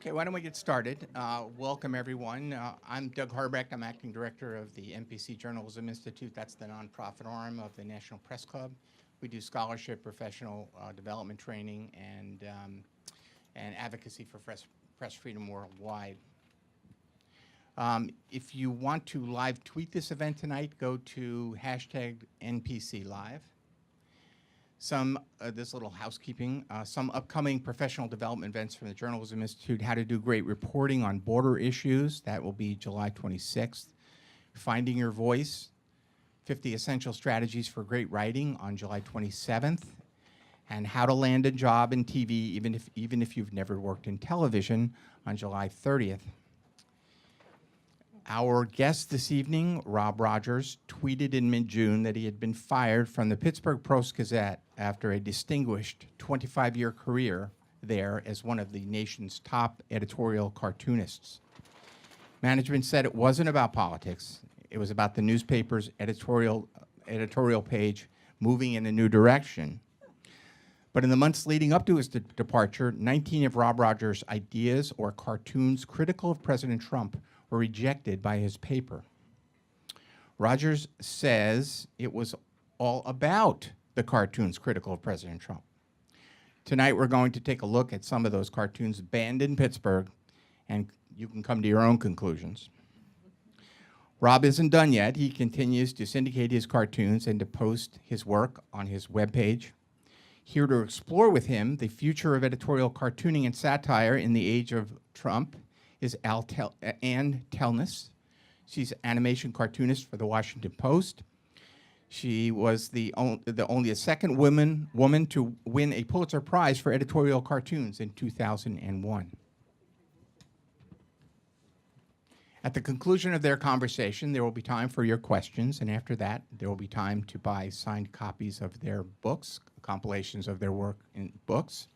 Okay, why don't we get started? Welcome, everyone. I'm Doug Harbeck. I'm acting director of the MPC Journalism Institute. That's the nonprofit arm of the National Press Club. We do scholarship, professional development training, and advocacy for press freedom worldwide. If you want to live tweet this event tonight, go to #NPCLive. This little housekeeping, some upcoming professional development events from the Journalism Institute, how to do great reporting on border issues, that will be July 26th. Finding Your Voice, 50 Essential Strategies for Great Writing on July 27th. And How to Land a Job in TV, even if you've never worked in television, on July 30th. Our guest this evening, Rob Rogers, tweeted in mid-June that he had been fired from the Pittsburgh Post-Gazette after a distinguished 25-year career there as one of the nation's top editorial cartoonists. Management said it wasn't about politics. It was about the newspaper's editorial page moving in a new direction. But in the months leading up to his departure, 19 of Rob Rogers' ideas or cartoons critical of President Trump were rejected by his paper. Rogers says it was all about the cartoons critical of President Trump. Tonight we're going to take a look at some of those cartoons banned in Pittsburgh, and you can come to your own conclusions. Rob isn't done yet. He continues to syndicate his cartoons and to post his work on his webpage. Here to explore with him the future of editorial cartooning and satire in the age of Trump is Ann Telnaes. She's an animation cartoonist for the Washington Post. She was only a second woman to win a Pulitzer Prize for editorial cartoons in 2001. At the conclusion of their conversation, there will be time for your questions, and after that, there will be time to buy signed copies of their books, compilations of their work in books.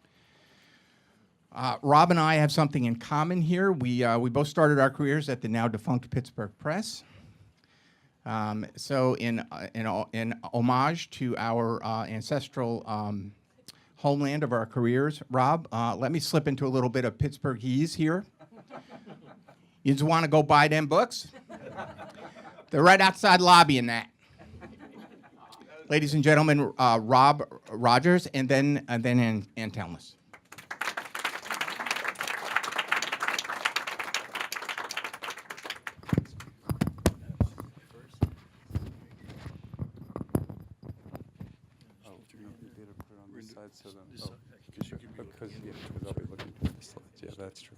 Rob and I have something in common here. We both started our careers at the now defunct Pittsburgh Press. So in homage to our ancestral homeland of our careers, Rob, let me slip into a little bit of Pittsburghese here. You just want to go buy them books? They're right outside lobby in that. Ladies and gentlemen, Rob Rogers, and then Ann Telnaes. Because I'll be looking for the slides. Yeah, that's true.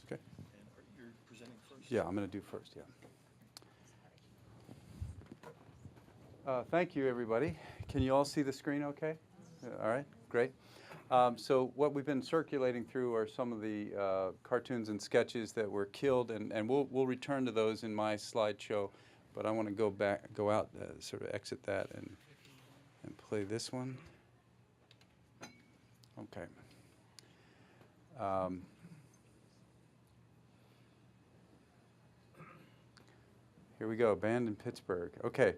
Okay. You're presenting first? Yeah, I'm going to do first, yeah. Thank you, everybody. Can you all see the screen okay? All right, great. So what we've been circulating through are some of the cartoons and sketches that were killed, and we'll return to those in my slideshow, but I want to go out, sort of exit that and play this one. Okay. Here we go, banned in Pittsburgh. Okay.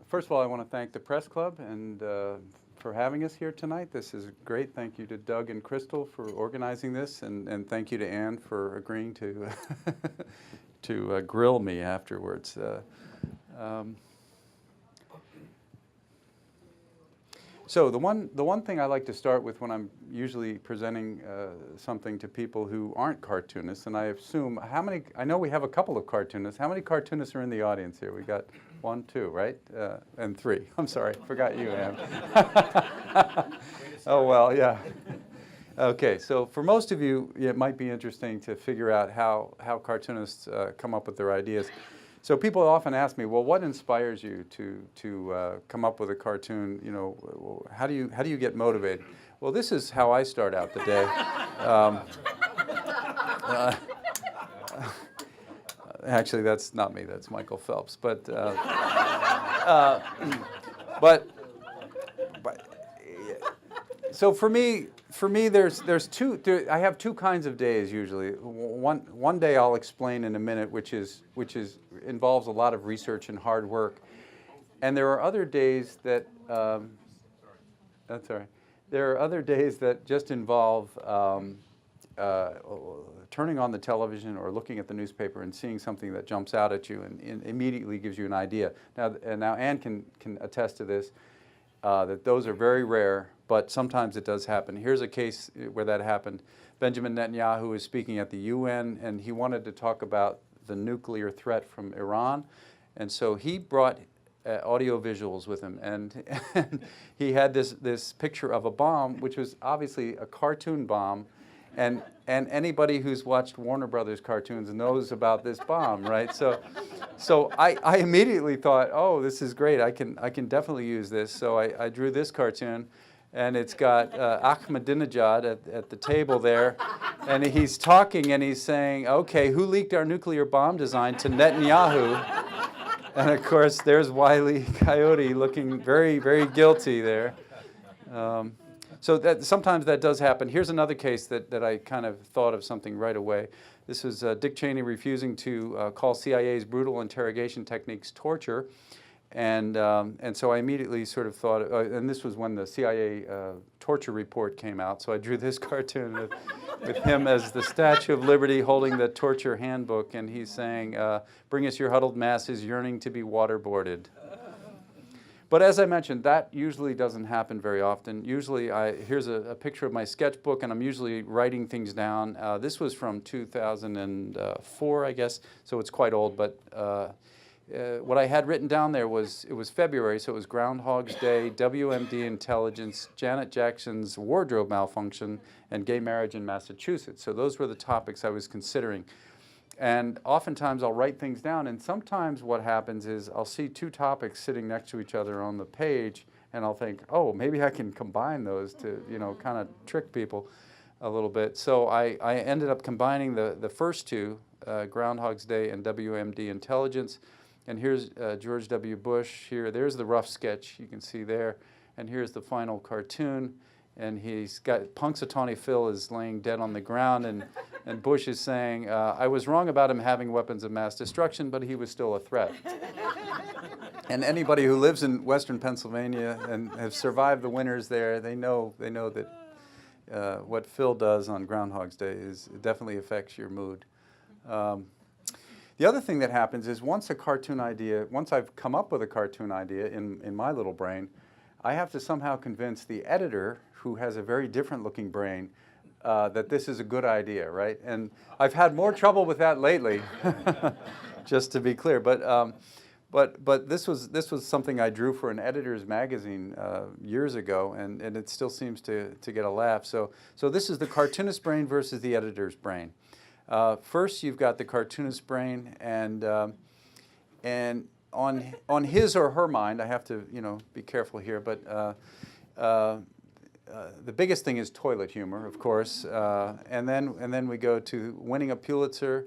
First of all, I want to thank the Press Club and for having us here tonight. This is great. Thank you to Doug and Crystal for organizing this, and thank you to Ann for agreeing to to grill me afterwards. So the one thing I like to start with when I'm usually presenting something to people who aren't cartoonists, and I assume I know we have a couple of cartoonists. How many cartoonists are in the audience here? We got 1, 2, right? And 3. I'm sorry, forgot you, Ann. Oh, well, yeah. Okay, so for most of you, it might be interesting to figure out how cartoonists come up with their ideas. So people often ask me, well, what inspires you to come up with a cartoon? You know, how do you get motivated? Well, this is how I start out the day. Actually, that's not me. That's Michael Phelps. But so for me, there's two. I have two kinds of days usually. One day I'll explain in a minute, which involves a lot of research and hard work, and there are other days that that's all right. There are other days that just involve turning on the television or looking at the newspaper and seeing something that jumps out at you and immediately gives you an idea. Now Ann can attest to this, that those are very rare, but sometimes it does happen. Here's a case where that happened. Benjamin Netanyahu was speaking at the UN, and he wanted to talk about the nuclear threat from Iran, and so he brought audio visuals with him, and he had this picture of a bomb, which was obviously a cartoon bomb, and anybody who's watched Warner Brothers cartoons knows about this bomb, right? So I immediately thought, oh, this is great. I can definitely use this. So I drew this cartoon, and it's got Ahmadinejad at the table there, and he's talking and he's saying, okay, who leaked our nuclear bomb design to Netanyahu? And of course, there's Wile E. Coyote looking very, very guilty there. So sometimes that does happen. Here's another case that I kind of thought of something right away. This was Dick Cheney refusing to call CIA's brutal interrogation techniques torture. And so I immediately sort of thought, and this was when the CIA torture report came out, so I drew this cartoon with him as the Statue of Liberty holding the torture handbook, and he's saying, bring us your huddled masses yearning to be waterboarded. But as I mentioned, that usually doesn't happen very often. Usually, here's a picture of my sketchbook, and I'm usually writing things down. This was from 2004, I guess, so it's quite old, but what I had written down there was, it was February, so it was Groundhog's Day, WMD intelligence, Janet Jackson's wardrobe malfunction, and gay marriage in Massachusetts. So those were the topics I was considering. And oftentimes I'll write things down, and sometimes what happens is I'll see two topics sitting next to each other on the page, and I'll think, oh, maybe I can combine those to, kind of trick people a little bit. So I ended up combining the first two, Groundhog's Day and WMD intelligence. And here's George W. Bush here. There's the rough sketch you can see there. And here's the final cartoon. And he's got Punxsutawney Phil is laying dead on the ground, and Bush is saying, I was wrong about him having weapons of mass destruction, but he was still a threat. And anybody who lives in western Pennsylvania and have survived the winters there, they know that what Phil does on Groundhog's Day definitely affects your mood. The other thing that happens is once I've come up with a cartoon idea in my little brain, I have to somehow convince the editor, who has a very different looking brain, that this is a good idea, right? And I've had more trouble with that lately, just to be clear. But this was something I drew for an editor's magazine years ago, and it still seems to get a laugh. So this is the cartoonist brain versus the editor's brain. First, you've got the cartoonist brain, and on his or her mind, I have to be careful here, but the biggest thing is toilet humor, of course, and then we go to winning a Pulitzer,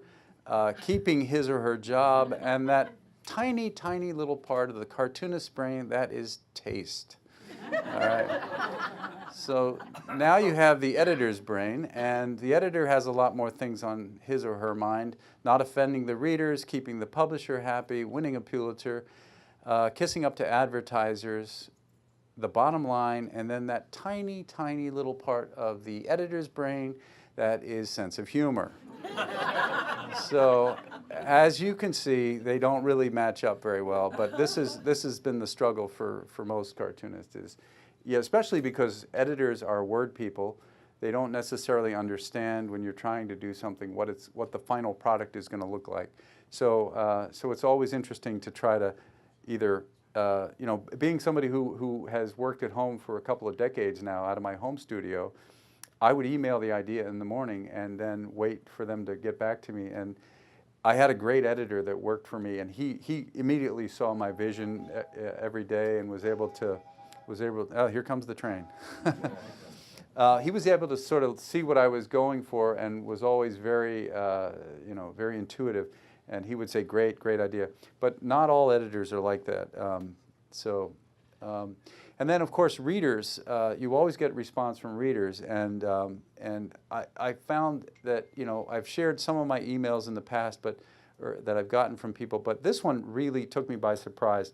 keeping his or her job, and that tiny, tiny little part of the cartoonist brain that is taste. All right. So now you have the editor's brain, and the editor has a lot more things on his or her mind: not offending the readers, keeping the publisher happy, winning a Pulitzer, kissing up to advertisers, the bottom line, and then that tiny, tiny little part of the editor's brain that is sense of humor. So as you can see, they don't really match up very well, but this has been the struggle for most cartoonists, especially because editors are word people. They don't necessarily understand when you're trying to do something what the final product is going to look like. So it's always interesting to try to either being somebody who has worked at home for a couple of decades now out of my home studio, I would email the idea in the morning and then wait for them to get back to me. And I had a great editor that worked for me, and he immediately saw my vision every day and was able to, oh, here comes the train. He was able to sort of see what I was going for and was always very, very intuitive. And he would say, great, great idea. But not all editors are like that. And then, of course, readers. You always get response from readers. And I found that, I've shared some of my emails in the past that I've gotten from people. But this one really took me by surprise.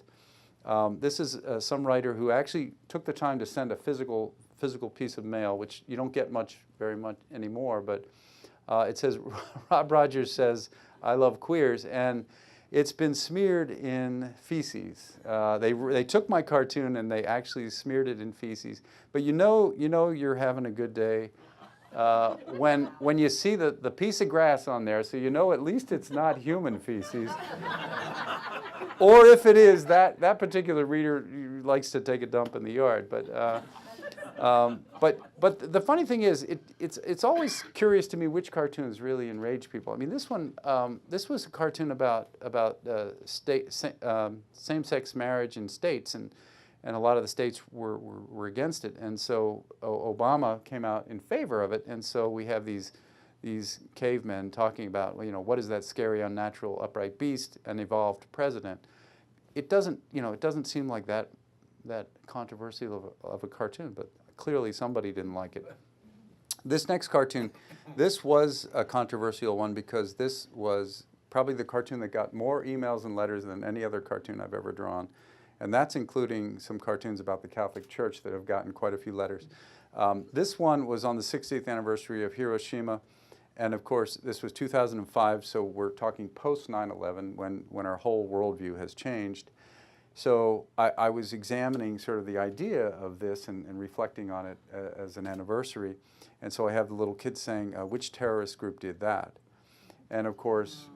This is some writer who actually took the time to send a physical physical piece of mail, which you don't get very much anymore, but it says, Rob Rogers says, "I love queers," and it's been smeared in feces. They took my cartoon and they actually smeared it in feces. But you know you're having a good day when you see the piece of grass on there, so you know at least it's not human feces. Or if it is, that particular reader likes to take a dump in the yard. But the funny thing is, it's always curious to me which cartoons really enrage people. I mean, this one, this was a cartoon about same-sex marriage in states, and a lot of the states were against it, and so Obama came out in favor of it, and so we have these cavemen talking about, well, what is that scary, unnatural, upright beast, an evolved president. It doesn't seem like that controversial of a cartoon, but clearly somebody didn't like it. This next cartoon, this was a controversial one because this was probably the cartoon that got more emails and letters than any other cartoon I've ever drawn. And that's including some cartoons about the Catholic Church that have gotten quite a few letters. This one was on the 60th anniversary of Hiroshima. And of course, this was 2005, so we're talking post 9/11 when our whole worldview has changed. So I was examining sort of the idea of this and reflecting on it as an anniversary. And so I have the little kids saying, which terrorist group did that? And of course,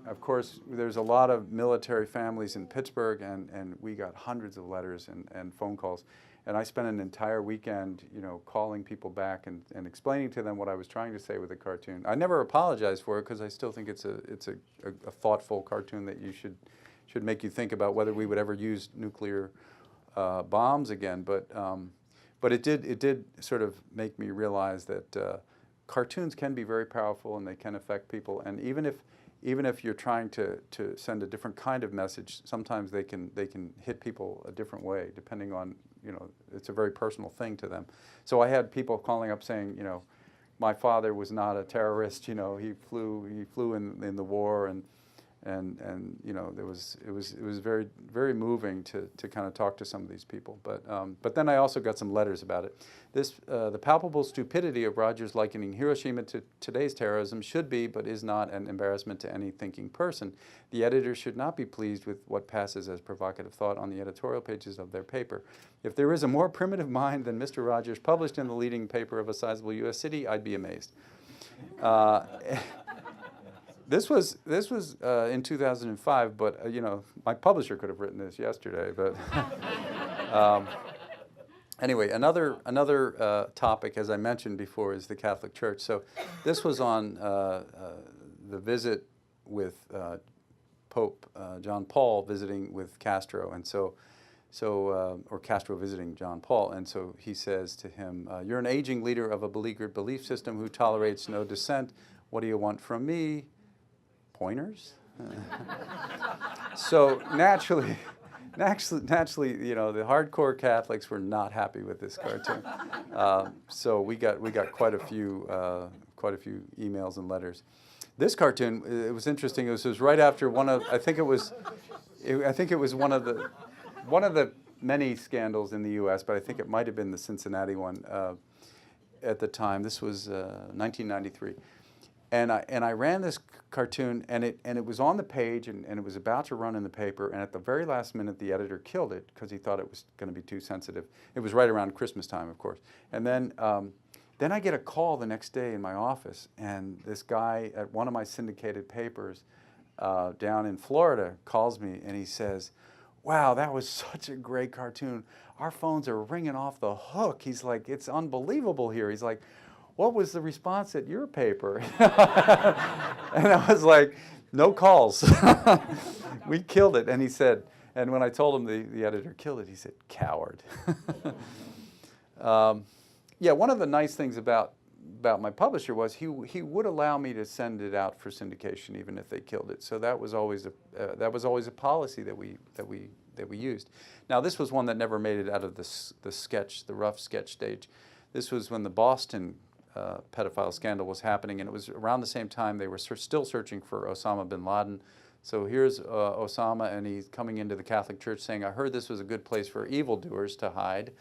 there's a lot of military families in Pittsburgh, and we got hundreds of letters and phone calls. And I spent an entire weekend, calling people back and explaining to them what I was trying to say with the cartoon. I never apologized for it because I still think it's a thoughtful cartoon that should make you think about whether we would ever use nuclear bombs again. But it did sort of make me realize that cartoons can be very powerful and they can affect people. And even if you're trying to send a different kind of message, sometimes they can hit people a different way, depending on, it's a very personal thing to them. So I had people calling up saying, my father was not a terrorist, he flew in the war, and it was very, very moving to kind of talk to some of these people. But then I also got some letters about it. The palpable stupidity of Rogers likening Hiroshima to today's terrorism should be, but is not, an embarrassment to any thinking person. The editor should not be pleased with what passes as provocative thought on the editorial pages of their paper. If there is a more primitive mind than Mr. Rogers published in the leading paper of a sizable U.S. city, I'd be amazed. This was in 2005, but my publisher could have written this yesterday. But anyway, another topic, as I mentioned before, is the Catholic Church. So this was on the visit with Pope John Paul visiting with Castro, and or Castro visiting John Paul, and so he says to him, "You're an aging leader of a beleaguered belief system who tolerates no dissent. What do you want from me? Pointers?" So naturally, the hardcore Catholics were not happy with this cartoon. So we got quite a few emails and letters. This cartoon, it was interesting. It was right after one of one of the many scandals in the U.S., but I think it might have been the Cincinnati one at the time. This was 1993. And I ran this cartoon, and it was on the page, and it was about to run in the paper, and at the very last minute, the editor killed it because he thought it was going to be too sensitive. It was right around Christmas time, of course. And then I get a call the next day in my office, and this guy at one of my syndicated papers down in Florida calls me, and he says, "Wow, that was such a great cartoon. Our phones are ringing off the hook." He's like, "It's unbelievable here." He's like, "What was the response at your paper?" And I was like, "No calls." We killed it. And he said, and when I told him the editor killed it, he said, "Coward." Yeah, one of the nice things about my publisher was he would allow me to send it out for syndication even if they killed it. So that was always a policy that we used. Now this was one that never made it out of the rough sketch stage. This was when the Boston pedophile scandal was happening, and it was around the same time they were still searching for Osama bin Laden. So here's Osama, and he's coming into the Catholic Church saying, "I heard this was a good place for evildoers to hide."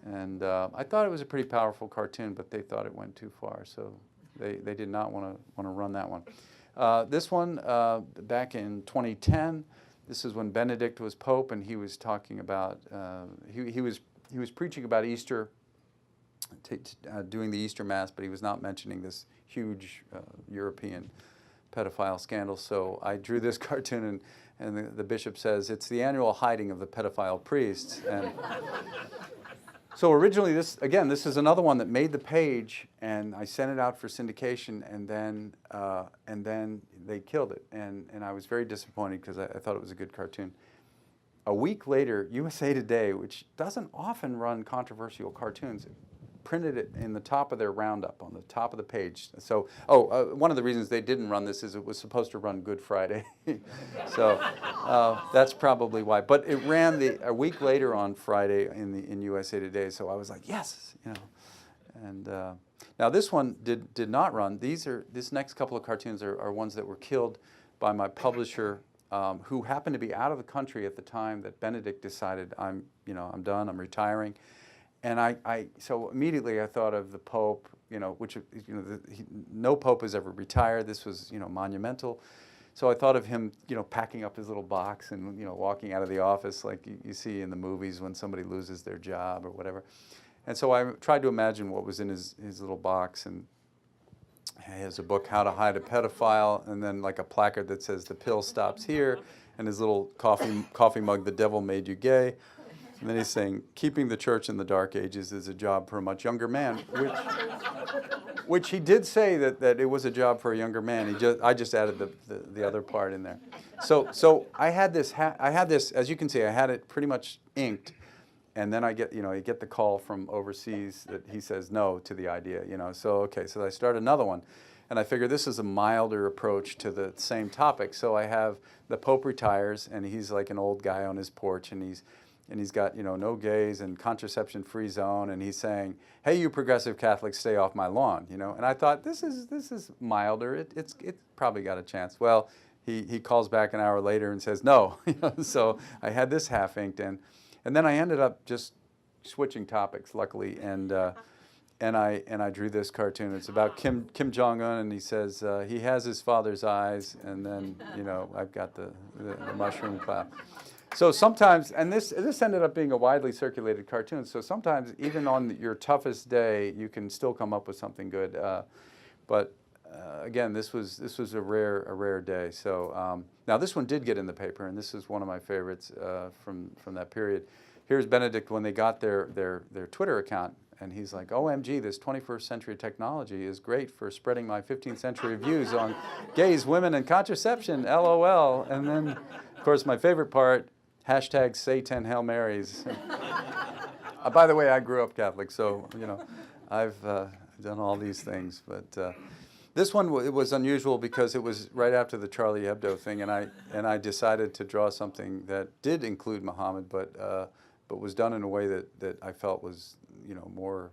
And I thought it was a pretty powerful cartoon, but they thought it went too far, so they did not want to run that one. This one, back in 2010, this is when Benedict was Pope, and he was talking about, he was preaching about Easter, doing the Easter Mass, but he was not mentioning this huge European pedophile scandal. So I drew this cartoon, and the bishop says, it's the annual hiding of the pedophile priests. And so originally, this is another one that made the page, and I sent it out for syndication, and then they killed it, and I was very disappointed because I thought it was a good cartoon. A week later, USA Today, which doesn't often run controversial cartoons, printed it in the top of their roundup, on the top of the page. So, one of the reasons they didn't run this is it was supposed to run Good Friday. So that's probably why. But it ran a week later on Friday in USA Today, so I was like, yes, you know. And now this one did not run. This next couple of cartoons are ones that were killed by my publisher, who happened to be out of the country at the time that Benedict decided, I'm done, I'm retiring. And so immediately I thought of the Pope, which, no Pope has ever retired. This was, monumental. So I thought of him, packing up his little box and, walking out of the office like you see in the movies when somebody loses their job or whatever. And so I tried to imagine what was in his little box, and he has a book, How to Hide a Pedophile, and then like a placard that says, the pill stops here, and his little coffee mug, the devil made you gay. And then he's saying, keeping the church in the dark ages is a job for a much younger man, which he did say that it was a job for a younger man. I just added the other part in there. So I had this, as you can see, I had it pretty much inked, and then I get the call from overseas that he says no to the idea, So I start another one, and I figure this is a milder approach to the same topic. So I have the Pope retires, and he's like an old guy on his porch, and he's got, no gays and contraception-free zone, and he's saying, hey, you progressive Catholics, stay off my lawn, And I thought, this is milder. It probably got a chance. Well, he calls back an hour later and says no. So I had this half-inked, and then I ended up just switching topics, luckily, and I drew this cartoon. It's about Kim Jong-un, and he says he has his father's eyes, and then, I've got the mushroom cloud. So sometimes, and this ended up being a widely circulated cartoon, so sometimes even on your toughest day, you can still come up with something good. But again, this was a rare day. So now this one did get in the paper, and this is one of my favorites from that period. Here's Benedict when they got their Twitter account, and he's like, OMG, this 21st century technology is great for spreading my 15th century views on gays, women, and contraception, LOL. And then, of course, my favorite part, hashtag say 10 Hail Marys. By the way, I grew up Catholic, so, I've done all these things. But this one, it was unusual because it was right after the Charlie Hebdo thing, and I decided to draw something that did include Muhammad, but was done in a way that I felt was, more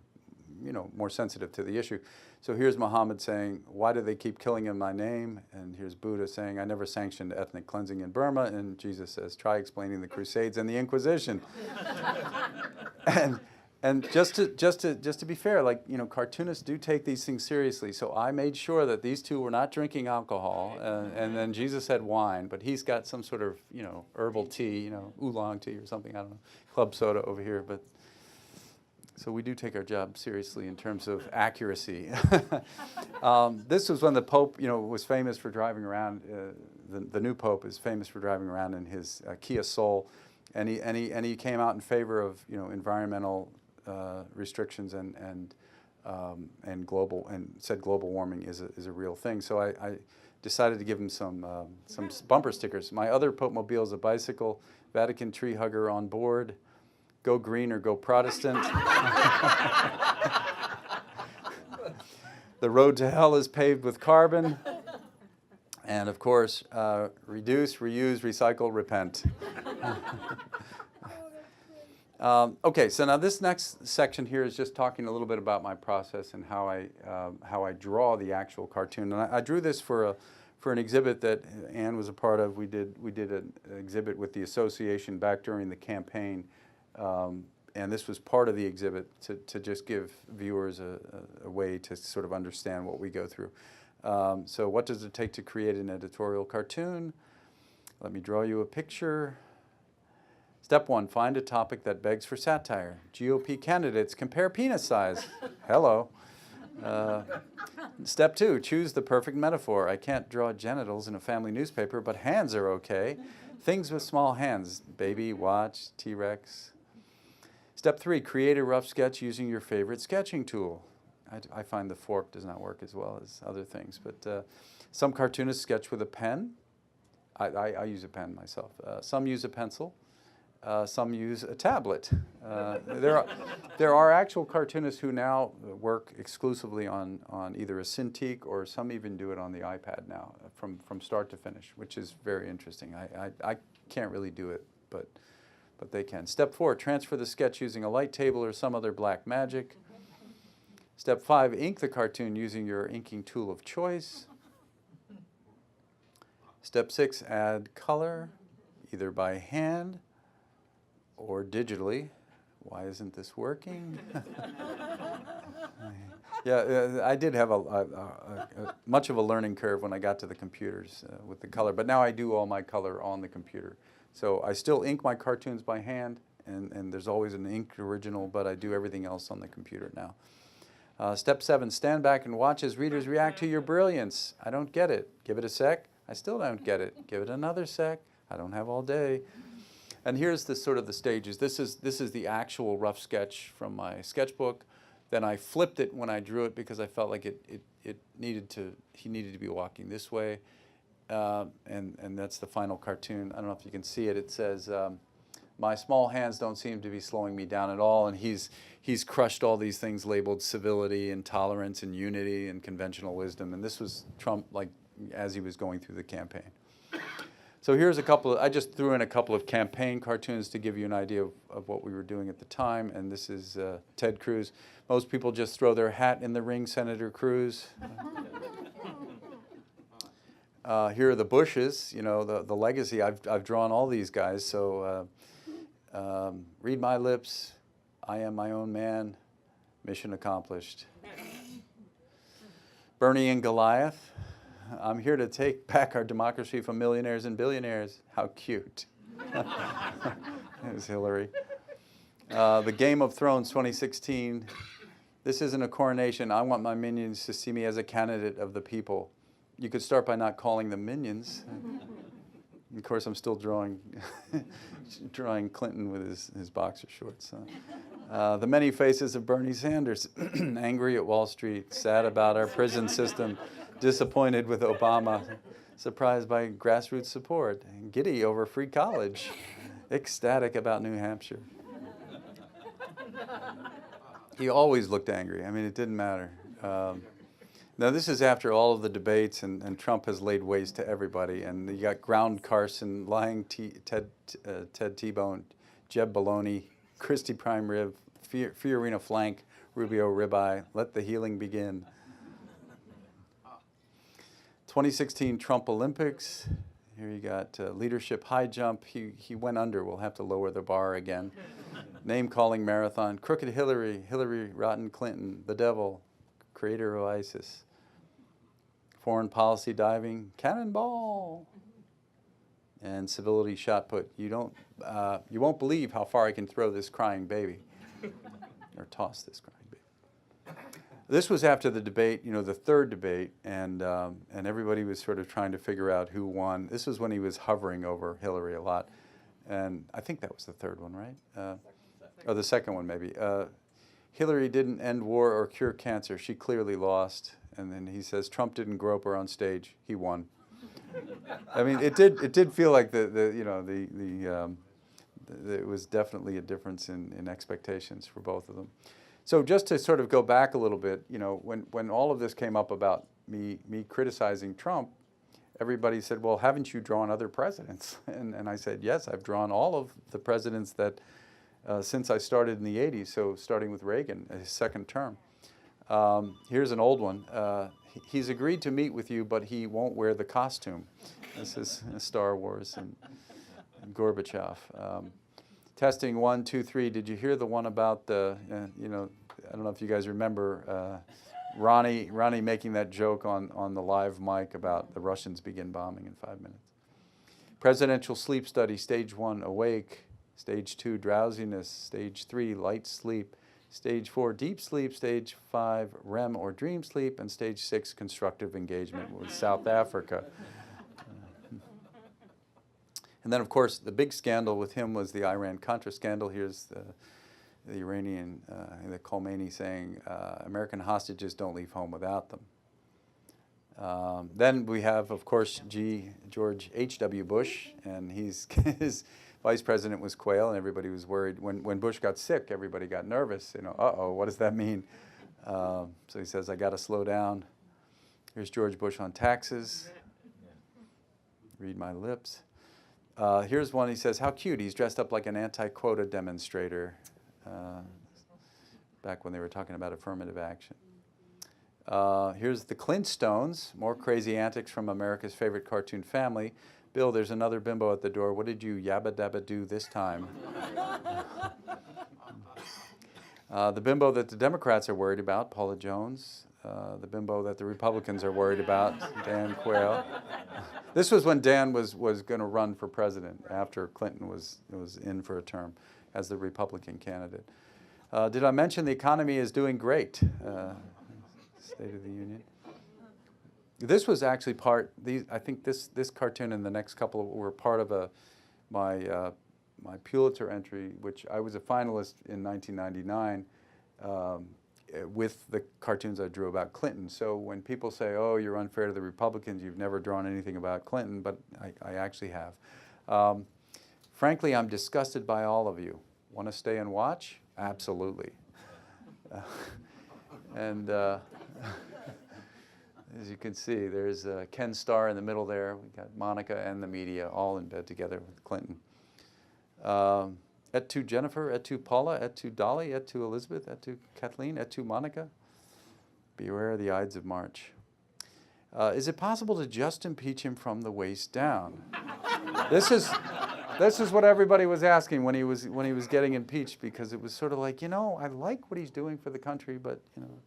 sensitive to the issue. So here's Muhammad saying, why do they keep killing in my name? And here's Buddha saying, I never sanctioned ethnic cleansing in Burma. And Jesus says, try explaining the Crusades and the Inquisition. and just to be fair, like, cartoonists do take these things seriously. So I made sure that these two were not drinking alcohol. And then Jesus had wine, but he's got some sort of, herbal tea, oolong tea or something, I don't know, club soda over here. But so we do take our job seriously in terms of accuracy. This was when the Pope, was famous for driving around. The new Pope is famous for driving around in his Kia Soul, and he came out in favor of environmental restrictions and global, and said global warming is a real thing. So I decided to give him some bumper stickers. My other Pope mobile is a bicycle, Vatican tree hugger on board. Go green or go Protestant. The road to hell is paved with carbon. And of course, reduce, reuse, recycle, repent. Okay, so now this next section here is just talking a little bit about my process and how I draw the actual cartoon. And I drew this for an exhibit that Anne was a part of. We did an exhibit with the association back during the campaign. and this was part of the exhibit to just give viewers a way to sort of understand what we go through. So what does it take to create an editorial cartoon? Let me draw you a picture. Step 1, find a topic that begs for satire. GOP candidates compare penis size. Hello. Step 2, choose the perfect metaphor. I can't draw genitals in a family newspaper, but hands are okay. Things with small hands, baby, watch, T-Rex. Step 3, create a rough sketch using your favorite sketching tool. I find the fork does not work as well as other things, but some cartoonists sketch with a pen. I use a pen myself. Some use a pencil. Some use a tablet. There are actual cartoonists who now work exclusively on either a Cintiq, or some even do it on the iPad now from start to finish, which is very interesting. I can't really do it, but they can. Step 4, transfer the sketch using a light table or some other black magic. Step 5, ink the cartoon using your inking tool of choice. Step 6, add color, either by hand or digitally. Why isn't this working? Yeah, I did have much of a learning curve when I got to the computers with the color, but now I do all my color on the computer. So I still ink my cartoons by hand, and there's always an inked original, but I do everything else on the computer now. Step 7, stand back and watch as readers react to your brilliance. I don't get it. Give it a sec. I still don't get it. Give it another sec. I don't have all day. And here's the sort of the stages. This is the actual rough sketch from my sketchbook. Then I flipped it when I drew it because I felt like he needed to be walking this way. And that's the final cartoon. I don't know if you can see it. It says, my small hands don't seem to be slowing me down at all. And he's crushed all these things labeled civility and tolerance and unity and conventional wisdom. And this was Trump, like, as he was going through the campaign. So here's I just threw in a couple of campaign cartoons to give you an idea of what we were doing at the time. And this is Ted Cruz. Most people just throw their hat in the ring, Senator Cruz. Here are the Bushes, you know, the legacy. I've drawn all these guys. So read my lips, I am my own man, mission accomplished. Bernie and Goliath. I'm here to take back our democracy from millionaires and billionaires. How cute. There's Hillary. The Game of Thrones 2016. This isn't a coronation. I want my minions to see me as a candidate of the people. You could start by not calling them minions. Of course, I'm still drawing Clinton with his boxer shorts. The Many Faces of Bernie Sanders. Angry at Wall Street, sad about our prison system, disappointed with Obama, surprised by grassroots support, giddy over free college, ecstatic about New Hampshire. He always looked angry. I mean, it didn't matter. Now, this is after all of the debates, and Trump has laid waste to everybody. And you got Ground Carson, Lying Ted T-Bone, Jeb Baloney, Christie Prime Rib, Fiorina Flank, Rubio Ribeye, Let the Healing Begin. 2016 Trump Olympics. Here you got leadership high jump. He went under. We'll have to lower the bar again. Name calling marathon. Crooked Hillary, Rotten Clinton, the devil, creator of ISIS. Foreign policy diving, cannonball. And civility shot put. You won't believe how far I can throw this crying baby, or toss this crying baby. This was after the debate, you know, the third debate, and everybody was sort of trying to figure out who won. This was when he was hovering over Hillary a lot, and I think that was the third one, right? Or the second one, maybe. Hillary didn't end war or cure cancer. She clearly lost. And then he says, Trump didn't grope her on stage. He won. I mean, it did feel like it was definitely a difference in expectations for both of them. So just to sort of go back a little bit, you know, when all of this came up about me criticizing Trump, everybody said, well, haven't you drawn other presidents? And I said, yes, I've drawn all of the presidents that since I started in the 80s, so starting with Reagan, his second term. Here's an old one. He's agreed to meet with you, but he won't wear the costume. This is Star Wars and Gorbachev. Testing 1, 2, 3. Did you hear the one about the, you know, I don't know if you guys remember Ronnie making that joke on the live mic about the Russians begin bombing in 5 minutes. Presidential sleep study, stage 1, awake. Stage 2, drowsiness. Stage 3, light sleep. Stage 4, deep sleep. Stage 5, REM or dream sleep. And stage 6, constructive engagement with South Africa. And then, of course, the big scandal with him was the Iran-Contra scandal. Here's the Iranian, the Khomeini saying, American hostages don't leave home without them. Then we have, of course, George H.W. Bush, and his vice president was Quayle, and everybody was worried. When Bush got sick, everybody got nervous. You know, uh-oh, what does that mean? So he says, I got to slow down. Here's George Bush on taxes. Read my lips. Here's one, he says, how cute, he's dressed up like an anti-quota demonstrator, back when they were talking about affirmative action. Here's the Clintstones, more crazy antics from America's favorite cartoon family. Bill, there's another bimbo at the door. What did you yabba dabba do this time? The bimbo that the Democrats are worried about, Paula Jones. The bimbo that the Republicans are worried about, Dan Quayle. This was when Dan was going to run for president after Clinton was in for a term as the Republican candidate. Did I mention the economy is doing great? State of the Union. This was actually I think this cartoon and the next couple were part of my Pulitzer entry, which I was a finalist in 1999 with the cartoons I drew about Clinton. So when people say, oh, you're unfair to the Republicans, you've never drawn anything about Clinton, but I actually have. Frankly, I'm disgusted by all of you. Want to stay and watch? Absolutely. And as you can see, there's Ken Starr in the middle there. We got Monica and the media all in bed together with Clinton. Et tu Jennifer, et tu Paula, et tu Dolly, et tu Elizabeth, et tu Kathleen, et tu Monica. Beware the Ides of March. Is it possible to just impeach him from the waist down? This is what everybody was asking when he was getting impeached, because it was sort of like, you know, I like what he's doing for the country, but you know.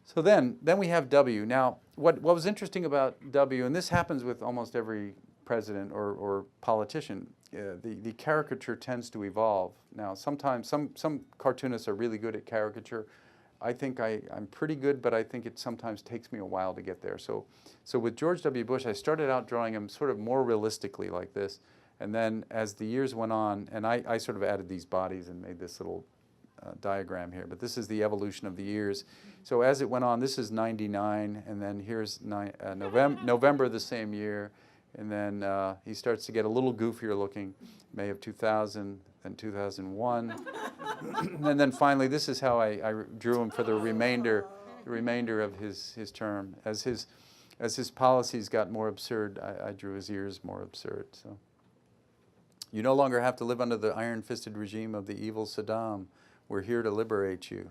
So then we have W. Now, what was interesting about W, and this happens with almost every president or politician, the caricature tends to evolve. Now, sometimes some cartoonists are really good at caricature. I think I'm pretty good, but I think it sometimes takes me a while to get there. So with George W. Bush, I started out drawing him sort of more realistically like this. And then as the years went on, and I sort of added these bodies and made this little diagram here, but this is the evolution of the years. So as it went on, this is 99, and then here's November the same year, and then he starts to get a little goofier looking, May of 2000, then 2001, and then finally this is how I drew him for the remainder of his term. As his policies got more absurd, I drew his ears more absurd. So you no longer have to live under the iron-fisted regime of the evil Saddam. We're here to liberate you.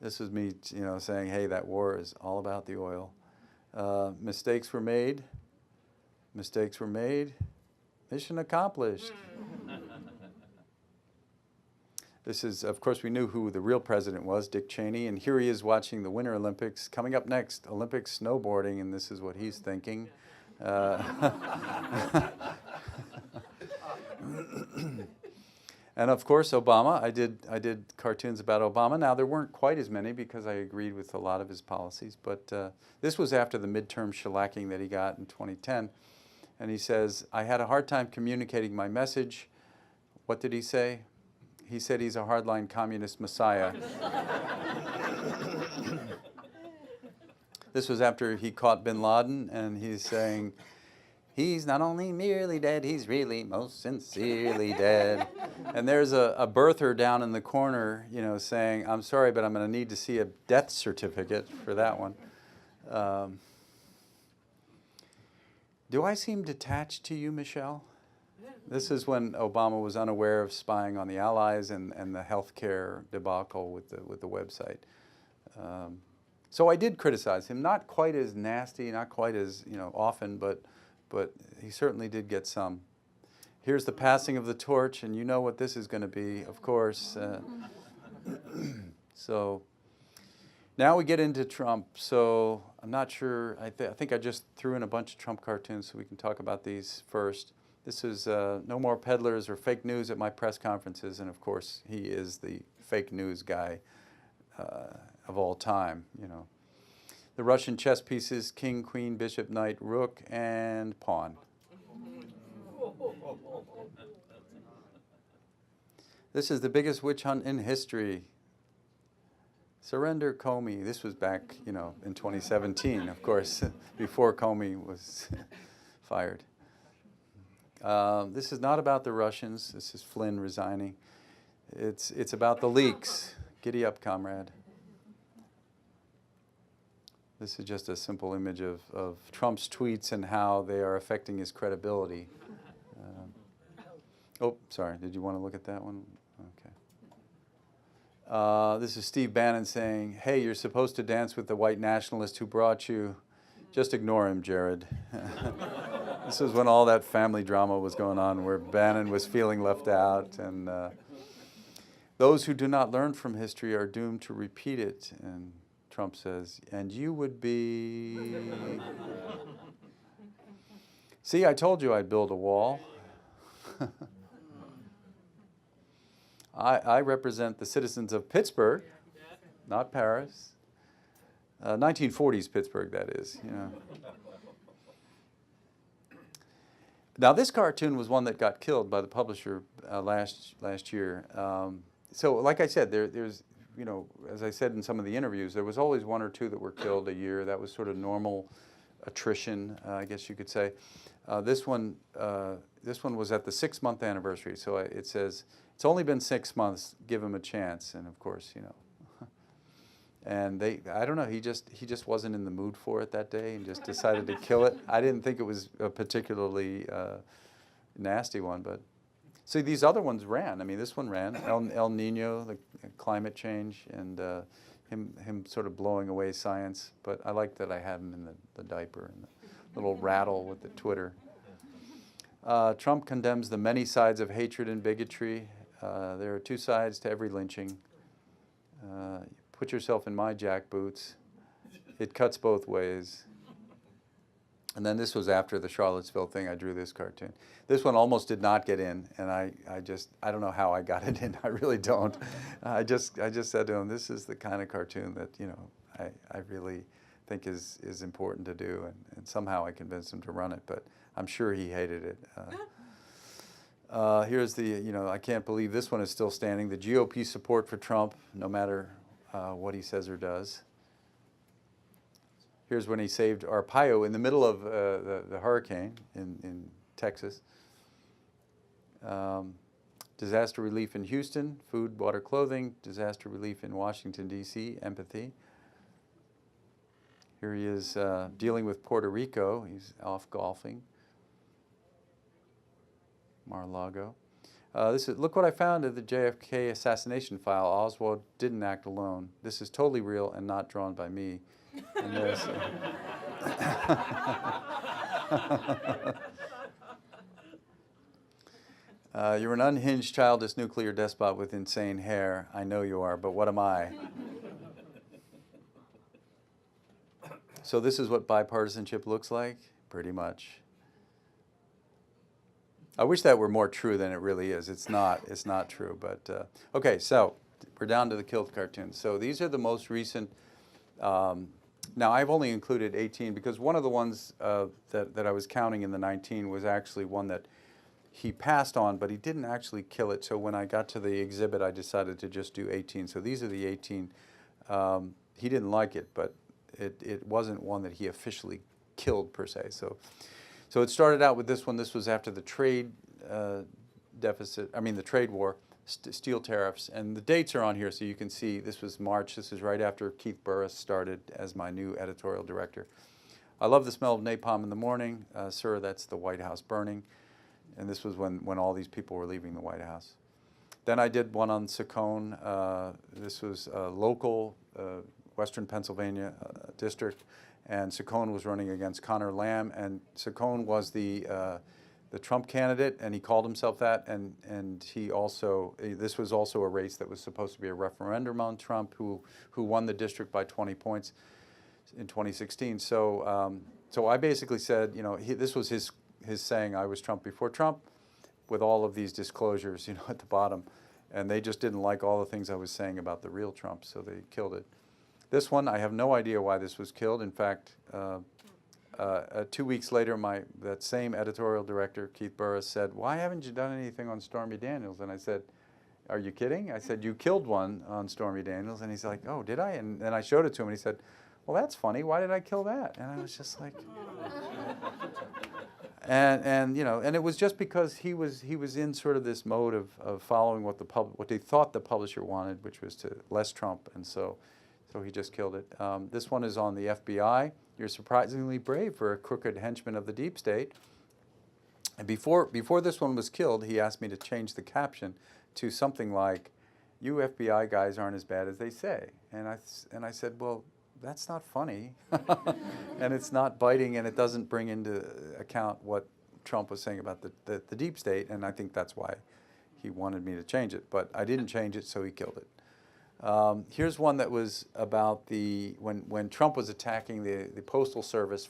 This is me, you know, saying, hey, that war is all about the oil. Mistakes were made. Mistakes were made. Mission accomplished. This is, of course, we knew who the real president was, Dick Cheney, and here he is watching the Winter Olympics. Coming up next, Olympic snowboarding, and this is what he's thinking. And of course, Obama. I did cartoons about Obama. Now, there weren't quite as many because I agreed with a lot of his policies, but this was after the midterm shellacking that he got in 2010. And he says, I had a hard time communicating my message. What did he say? He said he's a hardline communist messiah. This was after he caught bin Laden, and he's saying, he's not only merely dead, he's really most sincerely dead. And there's a birther down in the corner, you know, saying, I'm sorry, but I'm going to need to see a death certificate for that one. Do I seem detached to you, Michelle? This is when Obama was unaware of spying on the Allies and the healthcare debacle with the website. So I did criticize him, not quite as nasty, not quite as, you know, often, but he certainly did get some. Here's the passing of the torch, and you know what this is going to be, of course. So now we get into Trump. So I'm not sure. I think I just threw in a bunch of Trump cartoons, so we can talk about these first. This is no more peddlers or fake news at my press conferences, and of course he is the fake news guy of all time. You know, the Russian chess pieces: king, queen, bishop, knight, rook, and pawn. This is the biggest witch hunt in history. Surrender Comey. This was back, you know, in 2017, of course, before Comey was fired. This is not about the Russians. This is Flynn resigning. It's about the leaks. Giddy up, comrade. This is just a simple image of Trump's tweets and how they are affecting his credibility. Oh, sorry. Did you want to look at that one? Okay. This is Steve Bannon saying, hey, you're supposed to dance with the white nationalist who brought you. Just ignore him, Jared. This was when all that family drama was going on where Bannon was feeling left out. And those who do not learn from history are doomed to repeat it. And Trump says, and you would be... See, I told you I'd build a wall. I represent the citizens of Pittsburgh, not Paris. 1940s Pittsburgh, that is. You know. Now, this cartoon was one that got killed by the publisher last year. So, like I said, there's, you know, as I said in some of the interviews, there was always one or two that were killed a year. That was sort of normal attrition, I guess you could say. This one was at the 6-month anniversary. So it says, it's only been 6 months, give him a chance. And of course, you know, and I don't know, he just wasn't in the mood for it that day and just decided to kill it. I didn't think it was a particularly nasty one, but see, these other ones ran. I mean, this one ran, El Nino, the climate change, and him sort of blowing away science. But I like that I had him in the diaper and the little rattle with the Twitter. Trump condemns the many sides of hatred and bigotry. There are two sides to every lynching. Put yourself in my jack boots. It cuts both ways. And then this was after the Charlottesville thing. I drew this cartoon. This one almost did not get in, and I don't know how I got it in. I really don't. I just said to him, this is the kind of cartoon that, you know, I really think is important to do, and somehow I convinced him to run it, but I'm sure he hated it. Here's the, you know, I can't believe this one is still standing. The GOP support for Trump, no matter what he says or does. Here's when he saved Arpaio in the middle of the hurricane in Texas. Disaster relief in Houston, food, water, clothing. Disaster relief in Washington, D.C., empathy. Here he is dealing with Puerto Rico. He's off golfing. Mar-a-Lago. Look what I found at the JFK assassination file. Oswald didn't act alone. This is totally real and not drawn by me. And there's, you're an unhinged, childish nuclear despot with insane hair. I know you are, but what am I? So this is what bipartisanship looks like, pretty much. I wish that were more true than it really is. It's not true, but okay, so we're down to the killed cartoons. So these are the most recent. Now I've only included 18 because one of the ones that I was counting in the 19 was actually one that he passed on, but he didn't actually kill it. So when I got to the exhibit, I decided to just do 18. So these are the 18. He didn't like it, but it wasn't one that he officially killed per se. So it started out with this one. This was after the trade the trade war, steel tariffs. And the dates are on here so you can see this was March. This is right after Keith Burris started as my new editorial director. I love the smell of napalm in the morning. Sir, that's the White House burning. And this was when all these people were leaving the White House. Then I did one on Saccone. This was a local Western Pennsylvania district. And Saccone was running against Connor Lamb, and Saccone was the the Trump candidate, and he called himself that, and he also, this was also a race that was supposed to be a referendum on Trump, who won the district by 20 points in 2016. So so I basically said, you know, this was his saying, I was Trump before Trump, with all of these disclosures, you know, at the bottom, and they just didn't like all the things I was saying about the real Trump, so they killed it. This one, I have no idea why this was killed. In fact, 2 weeks later, that same editorial director, Keith Burris, said, "Why haven't you done anything on Stormy Daniels?" And I said, "Are you kidding?" I said, "You killed one on Stormy Daniels." And he's like, "Oh, did I?" And I showed it to him, and he said, "Well, that's funny. Why did I kill that?" And I was just like, and you know, and it was just because he was in sort of this mode of following what they thought the publisher wanted, which was to less Trump, and so he just killed it. This one is on the FBI. You're surprisingly brave for a crooked henchman of the deep state. And before this one was killed, he asked me to change the caption to something like, "You FBI guys aren't as bad as they say." And I said, well, that's not funny, and it's not biting, and it doesn't bring into account what Trump was saying about the deep state, and I think that's why he wanted me to change it. But I didn't change it, so he killed it. Here's one that was about when Trump was attacking the Postal Service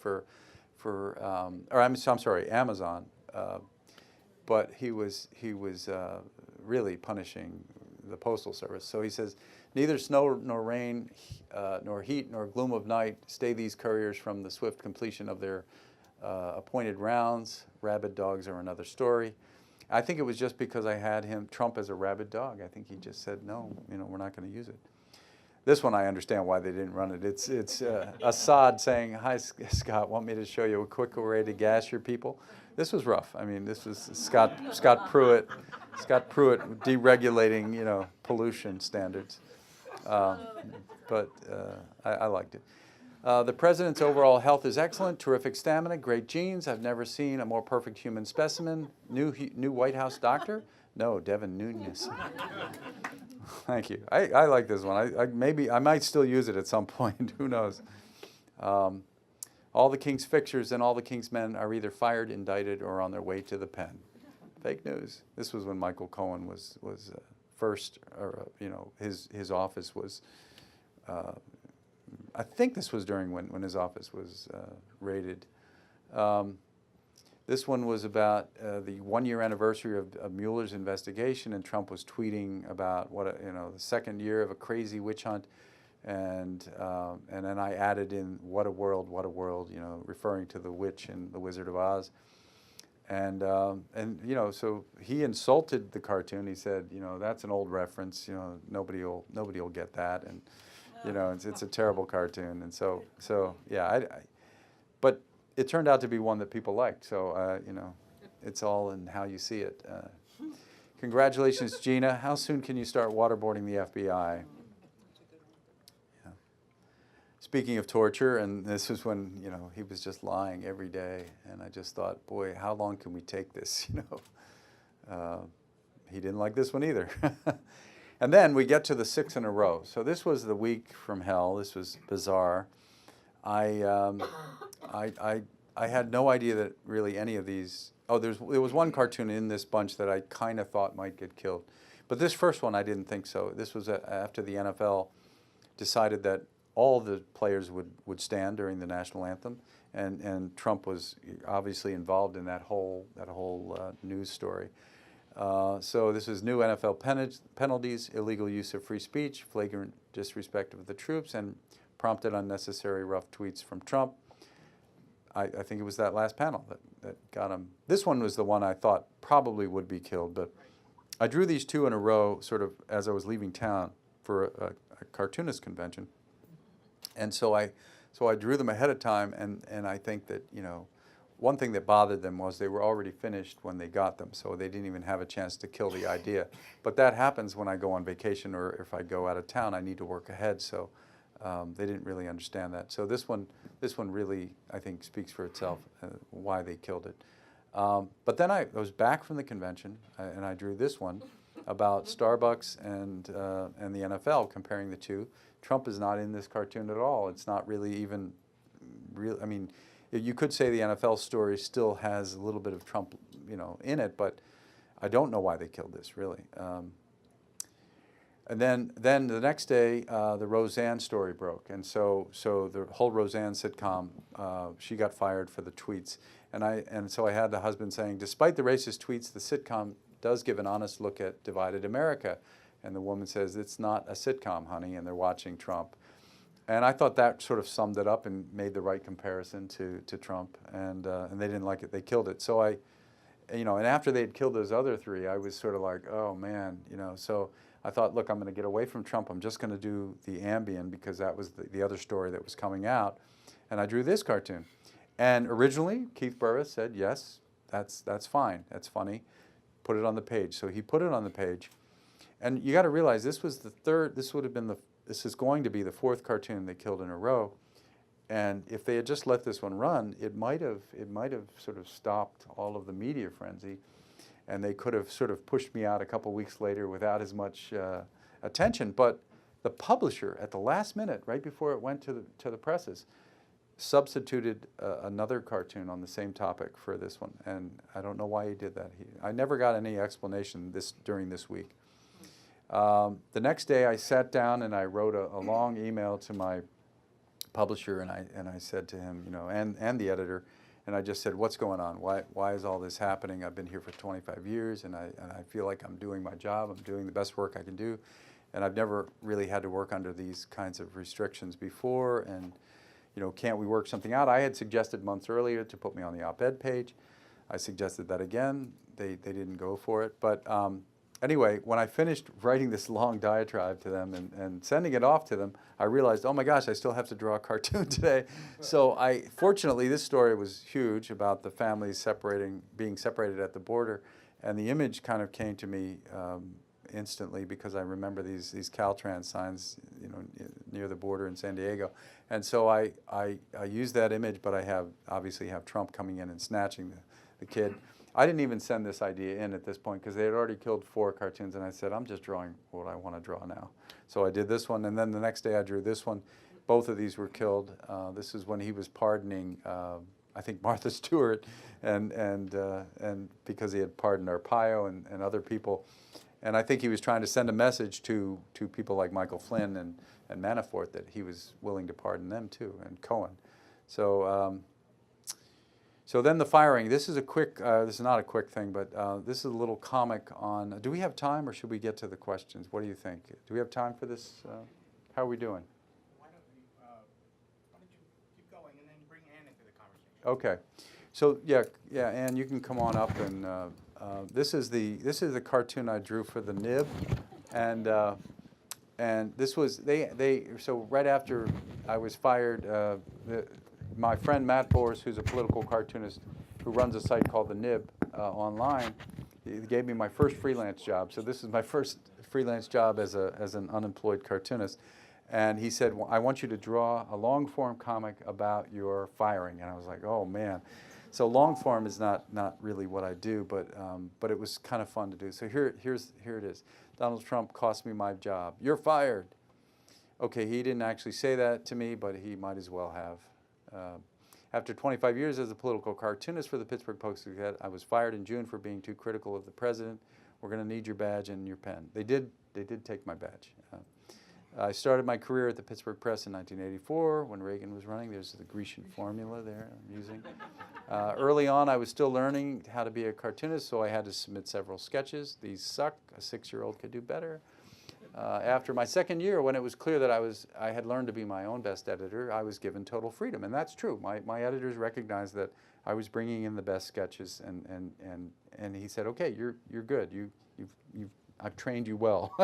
I'm sorry, Amazon, but he was really punishing the Postal Service. So he says, "Neither snow nor rain, nor heat nor gloom of night stay these couriers from the swift completion of their appointed rounds. Rabid dogs are another story." I think it was just because I had Trump as a rabid dog. I think he just said, no, you know, we're not going to use it. This one I understand why they didn't run it. It's Assad saying, "Hi, Scott, want me to show you a quick way to gas your people?" This was rough. I mean, this was Scott Pruitt deregulating, you know, pollution standards. But I liked it. The president's overall health is excellent, terrific stamina, great genes. I've never seen a more perfect human specimen. New White House doctor? No, Devin Nunes. Thank you. I like this one. I might still use it at some point. Who knows? All the king's fixtures and all the king's men are either fired, indicted, or on their way to the pen. Fake news. This was when Michael Cohen was first, or you know, his office was. I think this was during when his office was raided. This one was about the 1-year anniversary of Mueller's investigation, and Trump was tweeting about the second year of a crazy witch hunt, and then I added in what a world, you know, referring to the witch in The Wizard of Oz, and you know, so he insulted the cartoon. He said, you know, that's an old reference, you know, nobody will get that, and you know, it's a terrible cartoon, and so yeah, but it turned out to be one that people liked. So you know, it's all in how you see it. Congratulations, Gina. How soon can you start waterboarding the FBI? Yeah. Speaking of torture, and this was when, you know, he was just lying every day, and I just thought, boy, how long can we take this? You know, he didn't like this one either. And then we get to the 6 in a row. So this was the week from hell. This was bizarre. I had no idea that really any of these. Oh, there was one cartoon in this bunch that I kind of thought might get killed, but this first one I didn't think so. This was after the NFL decided that all the players would stand during the national anthem, and Trump was obviously involved in that whole news story. So this is new NFL penalties, illegal use of free speech, flagrant disrespect of the troops, and prompted unnecessary rough tweets from Trump. I think it was that last panel that got him. This one was the one I thought probably would be killed, but I drew these 2 in a row sort of as I was leaving town for a cartoonist convention. And so I drew them ahead of time, and I think that, you know, one thing that bothered them was they were already finished when they got them, so they didn't even have a chance to kill the idea. But that happens when I go on vacation, or if I go out of town, I need to work ahead, so they didn't really understand that. So this one really, I think, speaks for itself, why they killed it. But then I was back from the convention, and I drew this one about Starbucks and the NFL, comparing the two. Trump is not in this cartoon at all. It's not really even real. I mean, You could say the NFL story still has a little bit of Trump, in it, but I don't know why they killed this, really. And then the next day, the Roseanne story broke, and so the whole Roseanne sitcom, she got fired for the tweets, and so I had the husband saying, despite the racist tweets, the sitcom does give an honest look at divided America, and the woman says, it's not a sitcom, honey, and they're watching Trump, and I thought that sort of summed it up and made the right comparison to Trump, and they didn't like it, they killed it. So and after they had killed those other three, I was sort of like, oh man, so I thought, look, I'm going to get away from Trump. I'm just going to do the Ambien because that was the other story that was coming out. And I drew this cartoon. And originally, Keith Burris said, yes, that's fine. That's funny. Put it on the page. So he put it on the page. And you got to realize this was the third, this is going to be the fourth cartoon they killed in a row. And if they had just let this one run, it might have sort of stopped all of the media frenzy. And they could have sort of pushed me out a couple weeks later without as much attention. But the publisher, at the last minute, right before it went to the presses, substituted another cartoon on the same topic for this one. And I don't know why he did that. I never got any explanation during this week. The next day, I sat down and I wrote a long email to my publisher, and I said to him, and the editor, and I just said, what's going on? Why is all this happening? I've been here for 25 years, and I feel like I'm doing my job. I'm doing the best work I can do, and I've never really had to work under these kinds of restrictions before, and can't we work something out? I had suggested months earlier to put me on the op-ed page. I suggested that again. They didn't go for it, but anyway, when I finished writing this long diatribe to them and sending it off to them, I realized, oh my gosh, I still have to draw a cartoon today. So fortunately, this story was huge about the families being separated at the border, and the image kind of came to me instantly because I remember these Caltrans signs, near the border in San Diego, and so I used that image, but I obviously have Trump coming in and snatching the kid. I didn't even send this idea in at this point because they had already killed 4 cartoons, and I said, I'm just drawing what I want to draw now. So I did this one, and then the next day I drew this one. Both of these were killed. This is when he was pardoning, I think, Martha Stewart, and because he had pardoned Arpaio and other people. And I think he was trying to send a message to people like Michael Flynn and Manafort that he was willing to pardon them too, and Cohen. So then the firing. This is this is not a quick thing, but this is a little comic on. Do we have time, or should we get to the questions? What do you think? Do we have time for this? How are we doing? Why don't you keep going and then bring Ann into the conversation? Okay. So yeah, Ann, you can come on up, and this is the cartoon I drew for the Nib, and this was so right after I was fired. My friend Matt Bors, who's a political cartoonist who runs a site called The Nib online, he gave me my first freelance job. So this is my first freelance job as an unemployed cartoonist. And he said, well, I want you to draw a long-form comic about your firing. And I was like, oh, man. So long-form is not really what I do, but it was kind of fun to do. So here it is. Donald Trump cost me my job. You're fired. Okay, he didn't actually say that to me, but he might as well have. After 25 years as a political cartoonist for the Pittsburgh Post-Gazette, I was fired in June for being too critical of the president. We're going to need your badge and your pen. They did take my badge. I started my career at the Pittsburgh Press in 1984 when Reagan was running. There's the Grecian formula there I'm using. Early on, I was still learning how to be a cartoonist, so I had to submit several sketches. These suck. A 6-year-old could do better. After my second year, when it was clear that I had learned to be my own best editor, I was given total freedom, and that's true. My editors recognized that I was bringing in the best sketches, and he said, "Okay, you're good. I've trained you well,"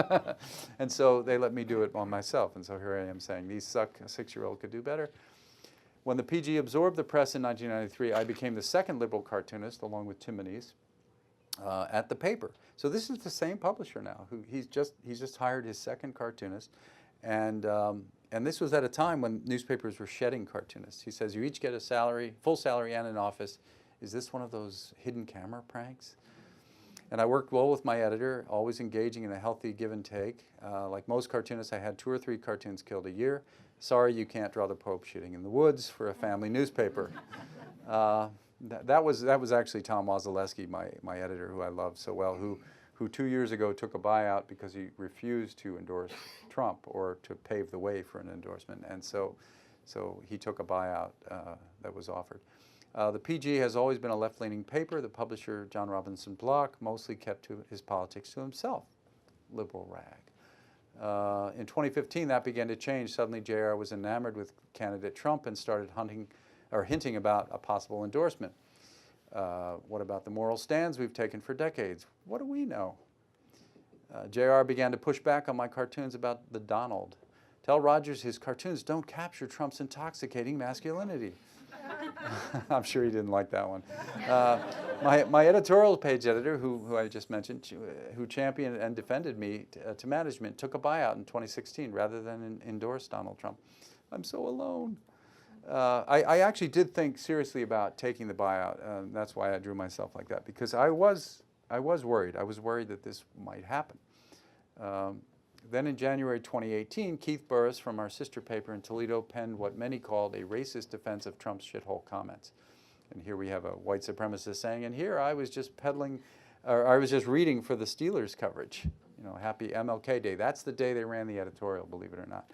and so they let me do it on myself. And so here I am saying, "These suck. A 6-year-old could do better." When the PG absorbed the press in 1993, I became the second liberal cartoonist, along with Telnaes, at the paper. So this is the same publisher now. He's just hired his second cartoonist, and this was at a time when newspapers were shedding cartoonists. He says, you each get a salary, full salary, and an office. Is this one of those hidden camera pranks? And I worked well with my editor, always engaging in a healthy give and take. Like most cartoonists, I had 2 or 3 cartoons killed a year. Sorry, you can't draw the Pope shitting in the woods for a family newspaper. That was actually Tom Wazaleski, my editor, who I loved so well, who 2 years ago took a buyout because he refused to endorse Trump or to pave the way for an endorsement. And so he took a buyout that was offered. The PG has always been a left-leaning paper. The publisher, John Robinson Block, mostly kept to his politics to himself. Liberal rag. In 2015, that began to change. Suddenly, JR was enamored with candidate Trump and started hinting about a possible endorsement. What about the moral stands we've taken for decades? What do we know? JR began to push back on my cartoons about the Donald. Tell Rogers his cartoons don't capture Trump's intoxicating masculinity. I'm sure he didn't like that one. My editorial page editor, who I just mentioned, who championed and defended me to management, took a buyout in 2016 rather than endorse Donald Trump. I'm so alone. I actually did think seriously about taking the buyout. That's why I drew myself like that, because I was worried. I was worried that this might happen. Then in January 2018, Keith Burris from our sister paper in Toledo penned what many called a racist defense of Trump's shithole comments. And here we have a white supremacist saying, and here I was just reading for the Steelers coverage. You know, happy MLK Day. That's the day they ran the editorial, believe it or not.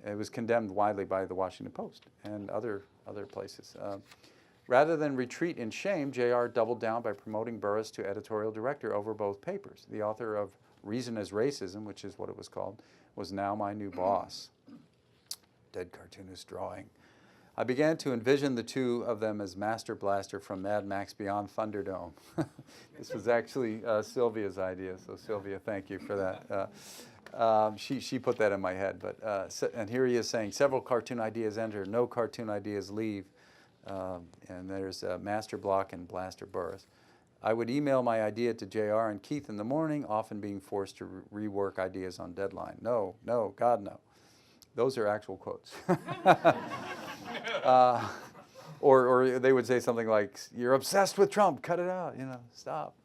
It was condemned widely by the Washington Post and other places. Rather than retreat in shame, JR doubled down by promoting Burris to editorial director over both papers. The author of Reason as Racism, which is what it was called, was now my new boss. Dead cartoonist drawing. I began to envision the two of them as Master Blaster from Mad Max Beyond Thunderdome. This was actually Sylvia's idea, so Sylvia, thank you for that. She put that in my head, and here he is saying, several cartoon ideas enter, no cartoon ideas leave. And there's Master Block and Blaster Burris. I would email my idea to JR and Keith in the morning, often being forced to rework ideas on deadline. No, God no. Those are actual quotes. Or they would say something like, you're obsessed with Trump, cut it out, stop.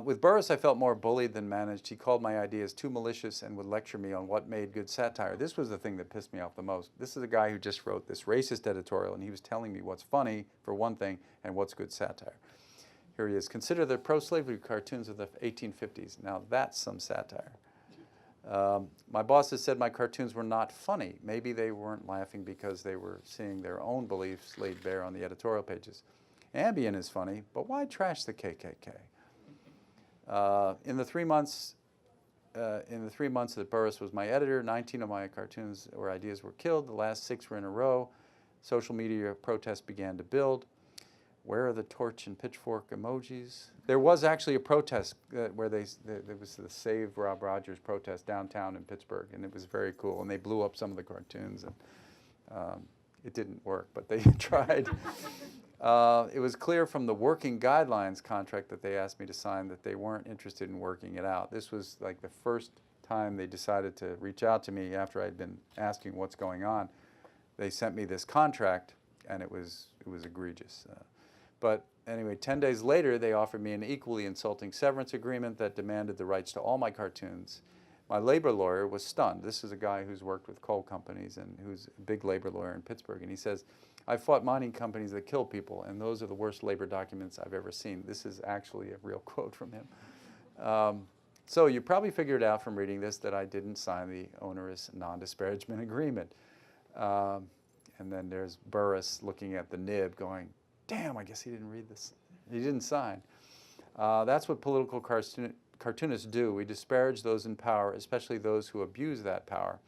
With Burris, I felt more bullied than managed. He called my ideas too malicious and would lecture me on what made good satire. This was the thing that pissed me off the most. This is a guy who just wrote this racist editorial, and he was telling me what's funny, for one thing, and what's good satire. Here he is. Consider the pro-slavery cartoons of the 1850s. Now that's some satire. My bosses said my cartoons were not funny. Maybe they weren't laughing because they were seeing their own beliefs laid bare on the editorial pages. Ambien is funny, but why trash the KKK? In the 3 months that Burris was my editor, 19 of my cartoons or ideas were killed. The last 6 were in a row. Social media protests began to build. Where are the torch and pitchfork emojis? There was actually a protest where there was the Save Rob Rogers protest downtown in Pittsburgh, and it was very cool. And they blew up some of the cartoons, and it didn't work, but they tried. It was clear from the working guidelines contract that they asked me to sign that they weren't interested in working it out. This was like the first time they decided to reach out to me after I'd been asking what's going on. They sent me this contract, and it was egregious. But anyway, 10 days later, they offered me an equally insulting severance agreement that demanded the rights to all my cartoons. My labor lawyer was stunned. This is a guy who's worked with coal companies and who's a big labor lawyer in Pittsburgh. And he says, I fought mining companies that kill people, and those are the worst labor documents I've ever seen. This is actually a real quote from him. So you probably figured out from reading this that I didn't sign the onerous non-disparagement agreement. And then there's Burris looking at the nib going, damn, I guess he didn't read this. He didn't sign. That's what political cartoonists do. We disparage those in power, especially those who abuse that power.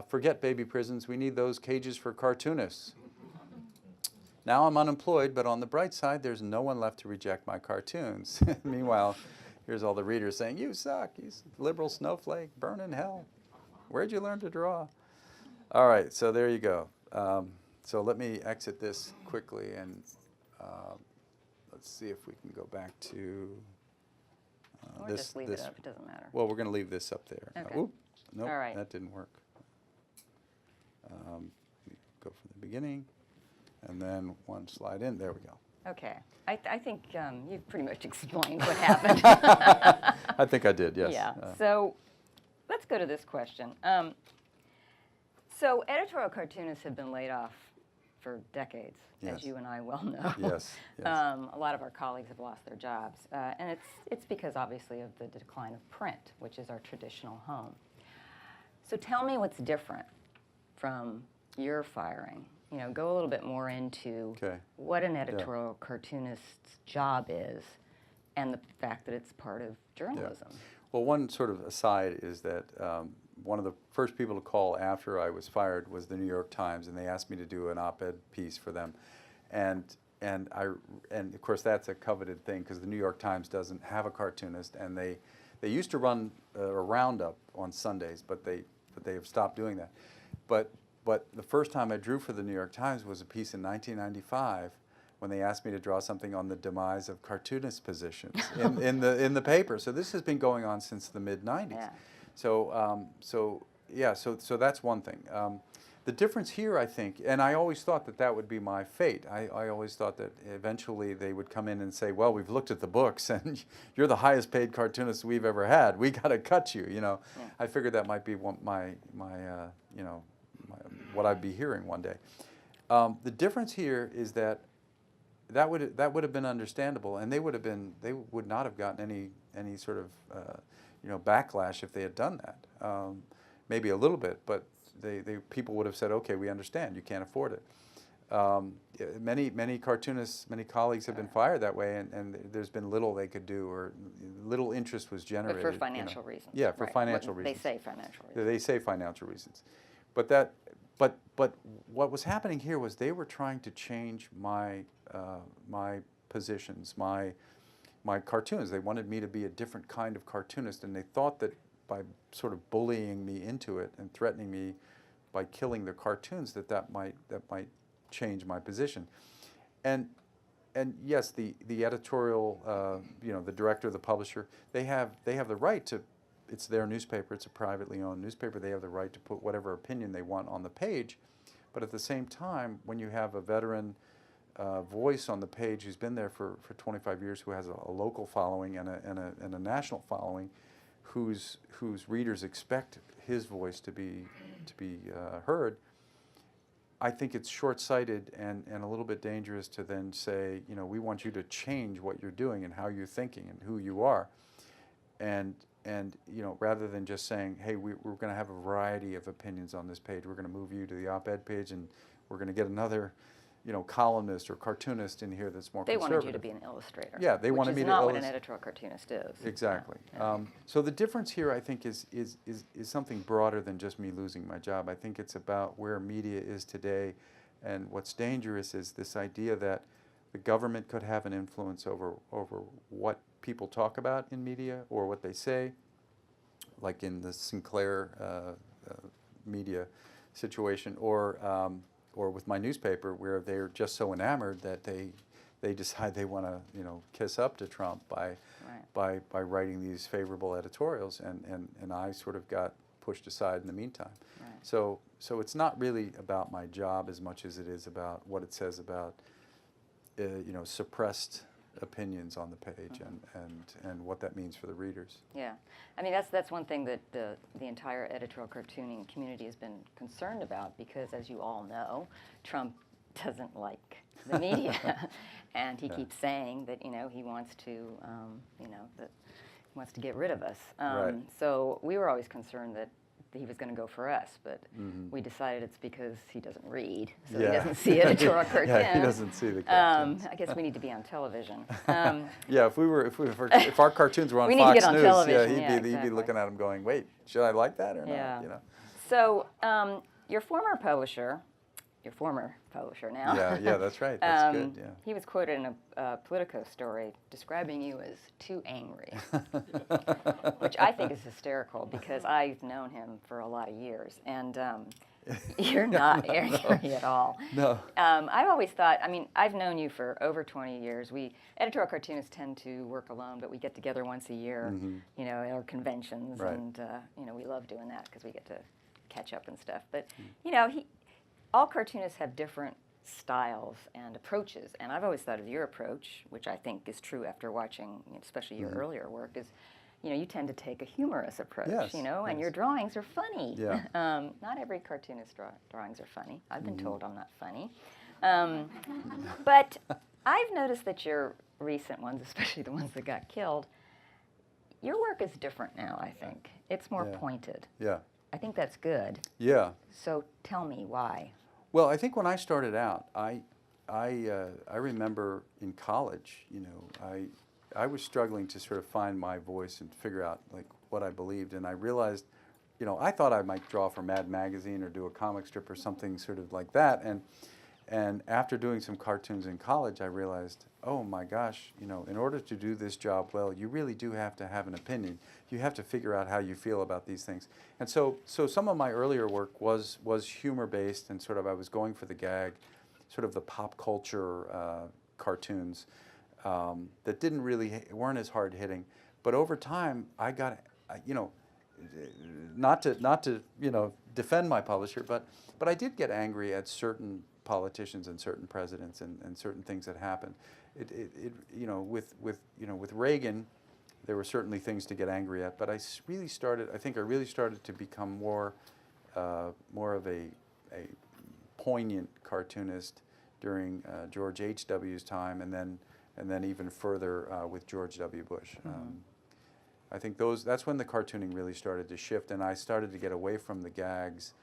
Forget baby prisons. We need those cages for cartoonists. Now I'm unemployed, but on the bright side, there's no one left to reject my cartoons. Meanwhile, here's all the readers saying, you suck, you liberal snowflake, burn in hell. Where'd you learn to draw? All right, so there you go. So let me exit this quickly, and let's see if we can go back to Or just leave it up, it doesn't matter. Well, we're going to leave this up there. Okay. Nope, All right. that didn't work. Go from the beginning, and then one slide in. There we go. Okay. I think you've pretty much explained what happened. I think I did, yes. Yeah. So let's go to this question. So editorial cartoonists have been laid off for decades, Yes. as you and I well know. Yes, yes. A lot of our colleagues have lost their jobs, and it's because obviously of the decline of print, which is our traditional home. So tell me what's different from your firing. You know, go a little bit more into what an editorial cartoonist's job is, and the fact that it's part of journalism. Yeah. Well, one sort of aside is that one of the first people to call after I was fired was the New York Times, and they asked me to do an op-ed piece for them, and of course that's a coveted thing because the New York Times doesn't have a cartoonist, and they used to run a roundup on Sundays, but they have stopped doing that. But the first time I drew for the New York Times was a piece in 1995 when they asked me to draw something on the demise of cartoonist positions in the paper. So this has been going on since the mid-90s. Yeah. So that's one thing. The difference here, I think, and I always thought that would be my fate. I always thought that eventually they would come in and say, well, we've looked at the books and you're the highest paid cartoonist we've ever had. We got to cut you, you know. Yeah. I figured that might be what I'd be hearing one day. The difference here is that would have been understandable, and they would not have gotten any sort of backlash if they had done that. Maybe a little bit, but people would have said, okay, we understand, you can't afford it. Many cartoonists, many colleagues have been fired that way, and there's been little they could do, or little interest was generated. But for financial reasons. Yeah, for right. financial reasons. They say financial reasons. They say financial reasons. But what was happening here was they were trying to change my positions, my cartoons. They wanted me to be a different kind of cartoonist, and they thought that by sort of bullying me into it and threatening me by killing the cartoons, that might change my position. And yes, the editorial, the director, the publisher, they have the right to. It's their newspaper. It's a privately owned newspaper. They have the right to put whatever opinion they want on the page. But at the same time, when you have a veteran voice on the page who's been there for 25 years, who has a local following and a national following, whose readers expect his voice to be heard, I think it's short-sighted and a little bit dangerous to then say, we want you to change what you're doing and how you're thinking and who you are, and rather than just saying, hey, we're going to have a variety of opinions on this page. We're going to move you to the op-ed page, and we're going to get another, columnist or cartoonist in here that's more conservative. They wanted you to be an illustrator. Yeah, they wanted me to Which is not what an editorial cartoonist is. Exactly. Yeah. So the difference here, I think, is something broader than just me losing my job. I think it's about where media is today, and what's dangerous is this idea that the government could have an influence over what people talk about in media or what they say, like in the Sinclair media situation, or with my newspaper, where they're just so enamored that they decide they want to kiss up to Trump by writing these favorable editorials, and I sort of got pushed aside in the meantime. Right. So it's not really about my job as much as it is about what it says about suppressed opinions on the page, and what that means for the readers. Yeah, I mean that's one thing that the entire editorial cartooning community has been concerned about, because as you all know, Trump doesn't like the media, and he keeps saying that he wants to that he wants to get rid of us. Right. So we were always concerned that he was going to go for us, but we decided it's because he doesn't read, so he doesn't see editorial cartoons. Yeah, he doesn't see the cartoons. I guess we need to be on television. Yeah, if our cartoons were on We need to Fox get on News, television, he'd yeah, be exactly. looking at him going, wait, should I like that or Yeah. not? So your former publisher now. Yeah, that's right. That's good. Yeah. He was quoted in a Politico story describing you as too angry, which I think is hysterical because I've known him for a lot of years, and you're not angry at all. No. I've always thought, I've known you for over 20 years. Editorial cartoonists tend to work alone, but we get together once a year, at our conventions, Right. and we love doing that because we get to catch up and stuff. But all cartoonists have different styles and approaches. And I've always thought of your approach, which I think is true after watching, especially your earlier work, is, you tend to take a humorous approach, Yes, and yes. your drawings are funny. Yeah. Not every cartoonist drawings are funny. I've been told I'm not funny. But I've noticed that your recent ones, especially the ones that got killed, your work is different now, I think. It's more Yeah. pointed. Yeah. I think that's good. Yeah. So tell me why. Well, I think when I started out, I remember in college, I was struggling to sort of find my voice and figure out like what I believed, and I realized, I thought I might draw for Mad Magazine or do a comic strip or something sort of like that, and after doing some cartoons in college, I realized, oh my gosh, in order to do this job well, you really do have to have an opinion. You have to figure out how you feel about these things. And so some of my earlier work was humor-based, and sort of I was going for the gag, sort of the pop culture cartoons that didn't really, weren't as hard-hitting. But over time, I got, not to defend my publisher, but I did get angry at certain politicians and certain presidents and certain things that happened. With Reagan, there were certainly things to get angry at, but I really started to become more of a poignant cartoonist during George H.W.'s time, and then even further with George W. Bush. I think that's when the cartooning really started to shift, and I started to get away from the gags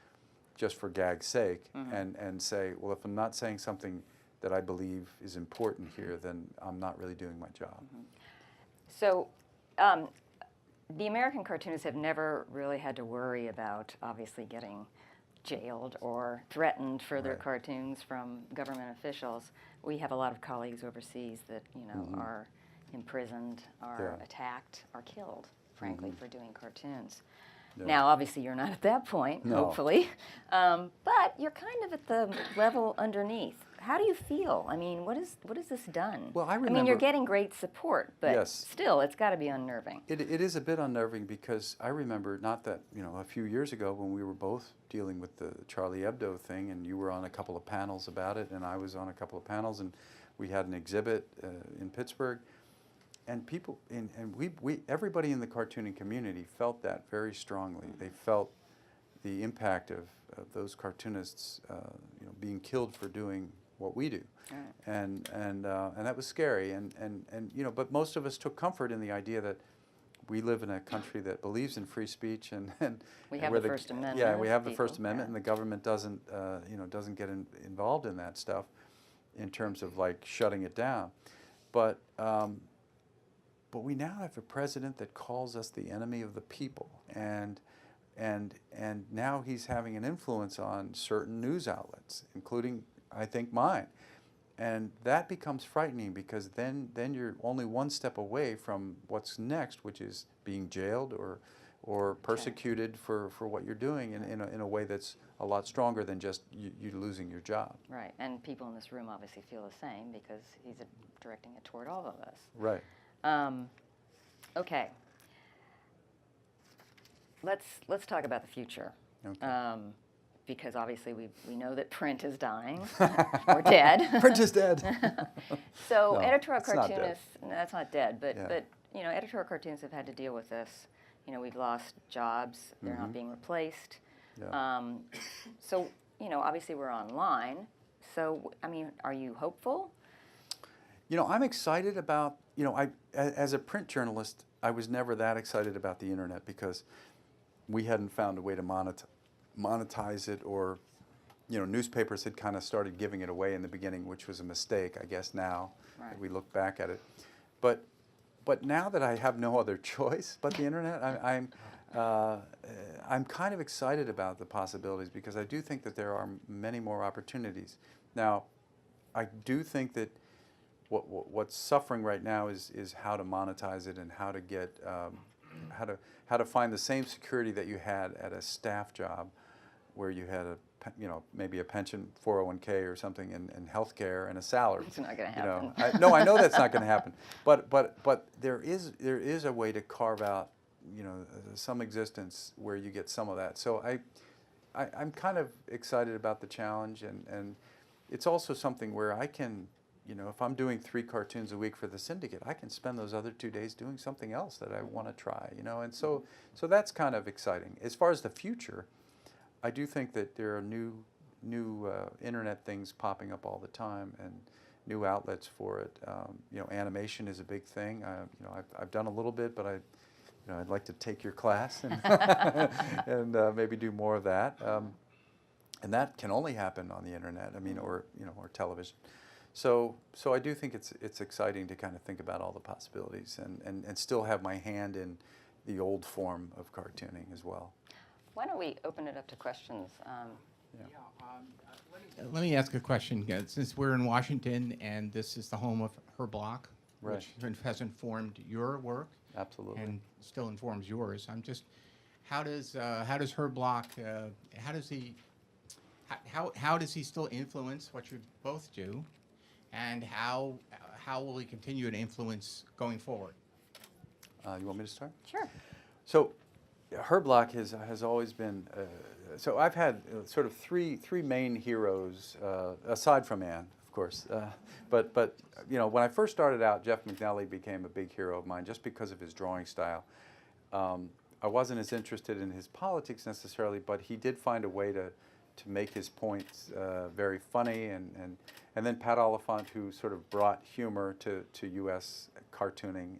just for gag's sake, and say, well, if I'm not saying something that I believe is important here, then I'm not really doing my job. So the American cartoonists have never really had to worry about, obviously, getting jailed or threatened for their Right. cartoons from government officials. We have a lot of colleagues overseas that, are imprisoned, are Yeah. attacked, are killed, frankly, for doing cartoons. Yeah. Now, obviously, you're not at that point, No. hopefully, but you're kind of at the level underneath. How do you feel? I mean, what has this done? Well, I mean, you're remember- getting great support, but Yes. still, it's got to be unnerving. It is a bit unnerving, because I remember, not that, a few years ago when we were both dealing with the Charlie Hebdo thing, and you were on a couple of panels about it, and I was on a couple of panels, and we had an exhibit in Pittsburgh, and people, and everybody in the cartooning community felt that very strongly. They felt the impact of those cartoonists, being killed for doing what we do, Right. and that was scary. But most of us took comfort in the idea that we live in a country that believes in free speech, and We have where the First Amendment Yeah, we as have the people, First Amendment, yeah. and the government doesn't get involved in that stuff, in terms of like shutting it down. But we now have a president that calls us the enemy of the people, and now he's having an influence on certain news outlets, including, I think, mine. And that becomes frightening, because then you're only one step away from what's next, which is being jailed or persecuted for what you're doing in a way that's a lot stronger than just you losing your job. Right, and people in this room obviously feel the same, because he's directing it toward all of us. Right. Okay. Let's talk about the future. Okay. Because obviously we know that print is dying or dead. Print is dead. So No, editorial it's not dead. cartoonists, no, that's not dead, but Yeah. editorial cartoonists have had to deal with this. We've lost jobs; they're not being replaced. Yeah. So obviously we're online. So I mean, are you hopeful? I'm excited about, as a print journalist, I was never that excited about the internet, because we hadn't found a way to monetize it, or, newspapers had kind of started giving it away in the beginning, which was a mistake, I guess, now Right. that we look back at it. But now that I have no other choice but the internet, I'm kind of excited about the possibilities, because I do think that there are many more opportunities. Now, I do think that what's suffering right now is how to monetize it, and how to get how to find the same security that you had at a staff job, where you had maybe a pension, 401k or something, and health care and a salary. It's not going to happen. I know that's not going to happen. But there is a way to carve out some existence where you get some of that. So I'm kind of excited about the challenge, and it's also something where I can, if I'm doing 3 cartoons a week for the syndicate, I can spend those other 2 days doing something else that I want to try, and so that's kind of exciting. As far as the future, I do think that there are new internet things popping up all the time and new outlets for it. Animation is a big thing. I've done a little bit, but I'd like to take your class and, and maybe do more of that. And that can only happen on the internet. Or television. So I do think it's exciting to kind of think about all the possibilities and still have my hand in the old form of cartooning as well. Why don't we open it up to questions? Let me ask a question. Since we're in Washington and this is the home of Her Block, Right. which has informed your work Absolutely. and still informs yours, how does Her Block, how does he still influence what you both do, and how will he continue to influence going forward? You want me to start? Sure. So, Her Block has always been. So I've had sort of three main heroes aside from Anne, of course. But when I first started out, Jeff McNelly became a big hero of mine just because of his drawing style. I wasn't as interested in his politics necessarily, but he did find a way to make his points very funny, and then Pat Oliphant, who sort of brought humor to U.S. cartooning,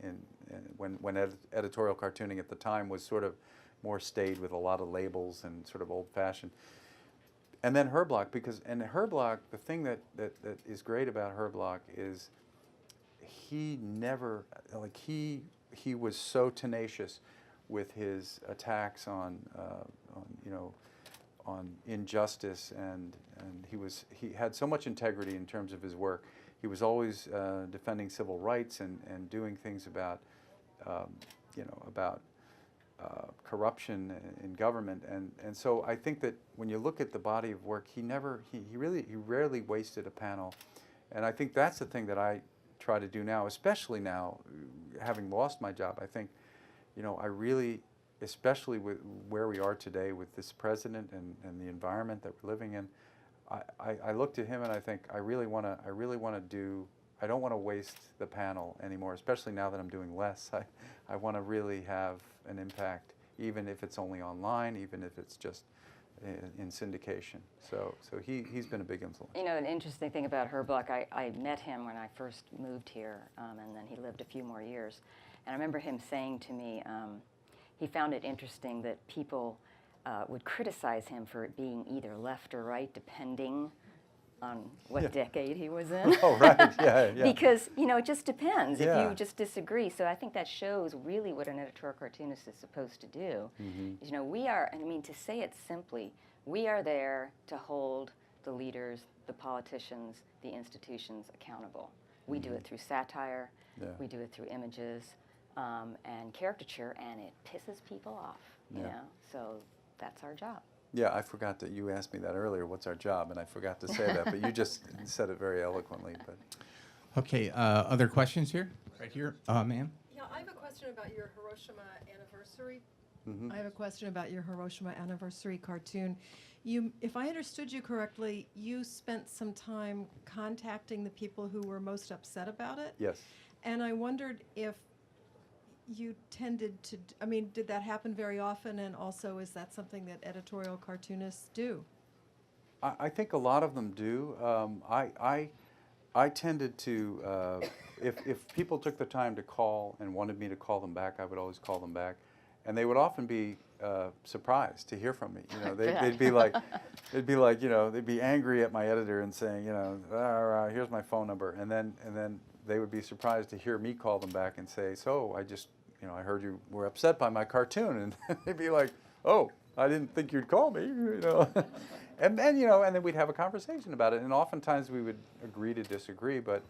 when editorial cartooning at the time was sort of more staid with a lot of labels and sort of old-fashioned. And then Her Block, Her Block, the thing that is great about Her Block is he never, he was so tenacious with his attacks on injustice, and he had so much integrity in terms of his work. He was always defending civil rights and doing things about corruption in government, and so I think that when you look at the body of work, he rarely wasted a panel, and I think that's the thing that I try to do now, especially now, having lost my job. I think, I really, especially with where we are today with this president and the environment that we're living in, I look to him and I think I really want to do. I don't want to waste the panel anymore, especially now that I'm doing less. I want to really have an impact, even if it's only online, even if it's just in syndication. So he's been a big influence. An interesting thing about Her Block, I met him when I first moved here, and then he lived a few more years. And I remember him saying to me, he found it interesting that people would criticize him for being either left or right, depending on what decade he was in. Oh, right, yeah. Because, it just depends if Yeah. you just disagree. So I think that shows really what an editorial cartoonist is supposed to do. Mm-hmm. We are, to say it simply, we are there to hold the leaders, the politicians, the institutions accountable. We do it through satire, we do it through images, and caricature, and it pisses people off, you know? So that's our job. Yeah, I forgot that you asked me that earlier, what's our job, and I forgot to say that, but you just said it very eloquently. But Okay, other questions here? Right here, ma'am? Yeah, I have a question about your Hiroshima anniversary. Mhm. I have a question about your Hiroshima anniversary cartoon. If I understood you correctly, you spent some time contacting the people who were most upset about it. Yes. And I wondered if you tended to, did that happen very often? And also, is that something that editorial cartoonists do? I think a lot of them do. I tended to, if people took the time to call and wanted me to call them back, I would always call them back. And they would often be surprised to hear from me. They'd be like, they'd be angry at my editor and saying, here's my phone number. And then they would be surprised to hear me call them back and say, so I heard you were upset by my cartoon. And they'd be like, oh, I didn't think you'd call me, And then we'd have a conversation about it. And oftentimes we would agree to disagree, but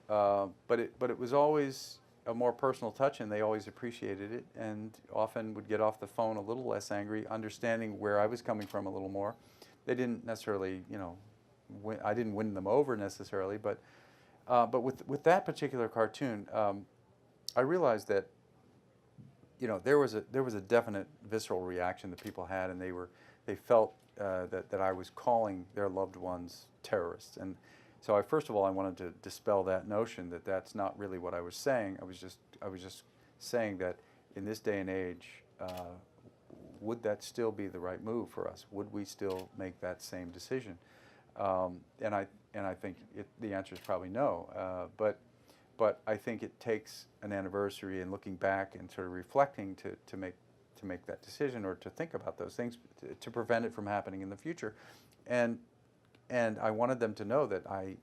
it was always a more personal touch, and they always appreciated it, and often would get off the phone a little less angry, understanding where I was coming from a little more. They didn't necessarily, I didn't win them over necessarily, but with that particular cartoon, I realized that, there was a definite visceral reaction that people had, and they felt that I was calling their loved ones terrorists. And so first of all, I wanted to dispel that notion that that's not really what I was saying. I was just saying that in this day and age, would that still be the right move for us? Would we still make that same decision? And I think the answer is probably no. But I think it takes an anniversary and looking back and sort of reflecting to make that decision, or to think about those things to prevent it from happening in the future. And I wanted them to know that I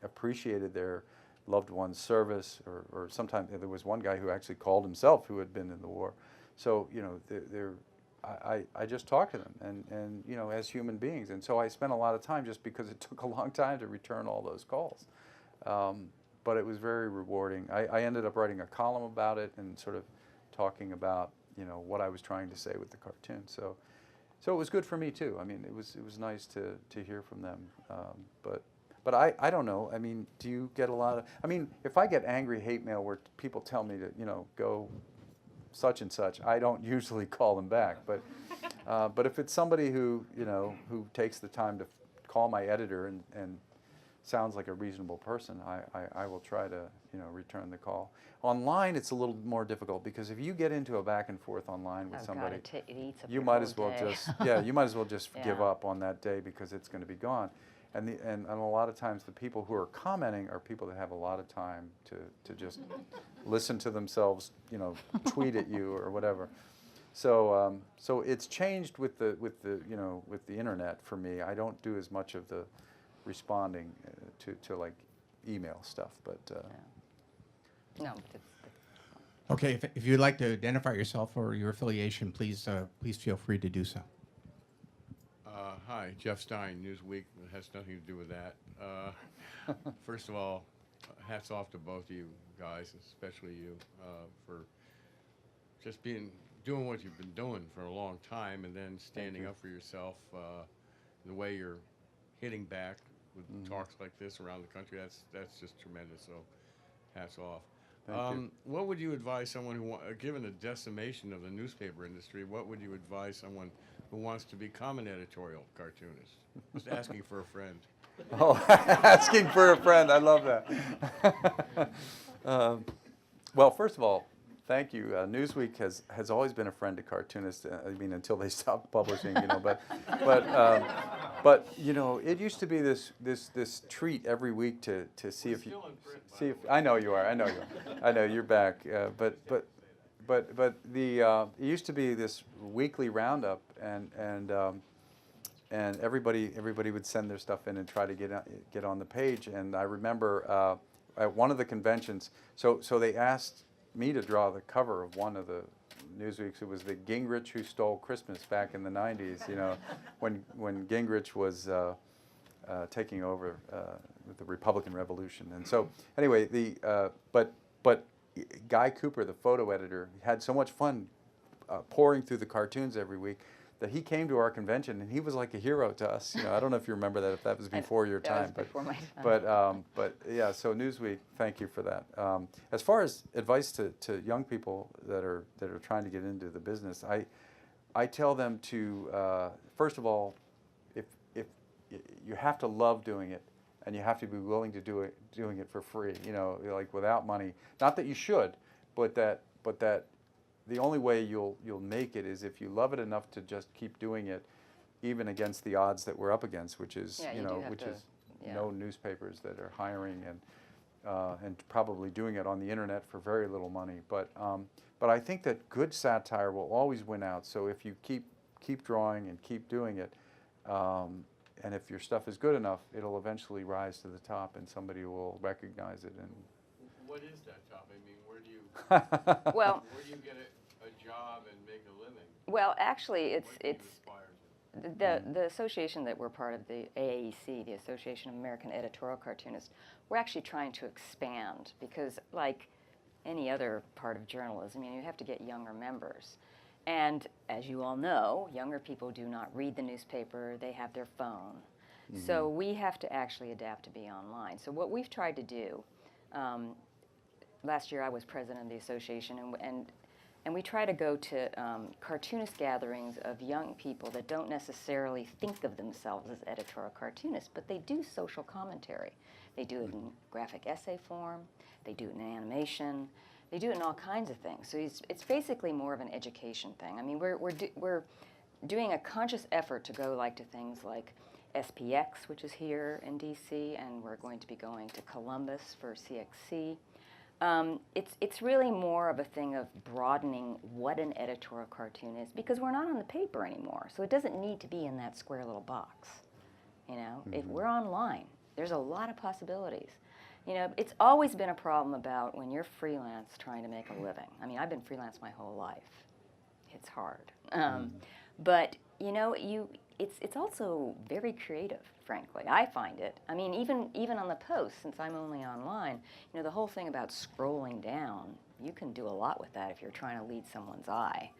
appreciated their loved one's service, or sometimes there was one guy who actually called himself who had been in the war. So, you know, I just talked to them and you know, as human beings. And so I spent a lot of time, just because it took a long time to return all those calls. But it was very rewarding. I ended up writing a column about it and sort of talking about, you know, what I was trying to say with the cartoon. So it was good for me too. I mean, it was nice to hear from them. But I don't know. I mean, do you get a lot of? I mean, if I get angry hate mail where people tell me to, you know, go such and such, I don't usually call them back. But if it's somebody who, you know, who takes the time to call my editor and sounds like a reasonable person, I will try to, you know, return the call. Online, it's a little more difficult, because if you get into a back and forth online with somebody, God, it eats up you your might whole as well day. just you might as well just give Yeah. up on that day, because it's going to be gone. And a lot of times the people who are commenting are people that have a lot of time to just listen to themselves, you know, tweet at you or whatever. So so it's changed with the you know, with the internet for me. I don't do as much of the responding to like email stuff, but No, Okay, if you'd like to identify yourself or your affiliation, please feel free to do so. Hi, Jeff Stein, Newsweek. It has nothing to do with that. First of all, hats off to both of you guys, especially you, for just doing what you've been doing for a long time, and then standing up for yourself. The way you're hitting back with talks like this around the country, that's just tremendous. So, hats off. Thank you. What would you advise someone who, given the decimation of the newspaper industry, what would you advise someone who wants to become an editorial cartoonist? Just asking for a friend. Oh, asking for a friend. I love that. Well, first of all, thank you. Newsweek has always been a friend to cartoonists. I mean, until they stopped publishing, you know. But you know, it used to be this treat every week to see if you still in print, by see the if I know you are. I know you are. I know you're back. But it used to be this weekly roundup, and everybody would send their stuff in and try to get on the page. And I remember at one of the conventions, so they asked me to draw the cover of one of the Newsweeks. It was the Gingrich Who Stole Christmas back in the 90s, you know, when Gingrich was taking over with the Republican Revolution. And so anyway, but Guy Cooper, the photo editor, had so much fun pouring through the cartoons every week that he came to our convention, and he was like a hero to us. You know, I don't know if you remember that, if that was before your time. That was before my time. But yeah, so Newsweek, thank you for that. As far as advice to young people that are trying to get into the business, I tell them to first of all, if you have to love doing it, and you have to be willing to doing it for free. You know, like without money. Not that you should, but that the only way you'll make it is if you love it enough to just keep doing it, even against the odds that we're up against, which is Yeah, you you know, do have which to- is yeah. no newspapers that are hiring and probably doing it on the internet for very little money. But I think that good satire will always win out. So if you keep drawing and keep doing it, and if your stuff is good enough, it'll eventually rise to the top, and somebody will recognize it. And What is that top? I mean, where do you Well, get a job and make a living? well, actually, What do you it's aspire to? the association that we're part of, the AAC, the Association of American Editorial Cartoonists. We're actually trying to expand, because like any other part of journalism, you have to get younger members. And as you all know, younger people do not read the newspaper, they have their phone. So we have to actually adapt to be online. So what we've tried to do, last year I was president of the association, and And we try to go to cartoonist gatherings of young people that don't necessarily think of themselves as editorial cartoonists, but they do social commentary. They do it in graphic essay form, they do it in animation, they do it in all kinds of things. So it's basically more of an education thing. I mean, we're doing a conscious effort to go like to things like SPX, which is here in DC, and we're going to be going to Columbus for CXC. It's really more of a thing of broadening what an editorial cartoon is, because we're not on the paper anymore, so it doesn't need to be in that square little box. You know, if we're online, there's a lot of possibilities. You know, it's always been a problem about when you're freelance trying to make a living. I mean, I've been freelance my whole life. It's hard. But, you know, it's also very creative, frankly. I find it. I mean, even on the Post, since I'm only online, you know, the whole thing about scrolling down, you can do a lot with that if you're trying to lead someone's eye.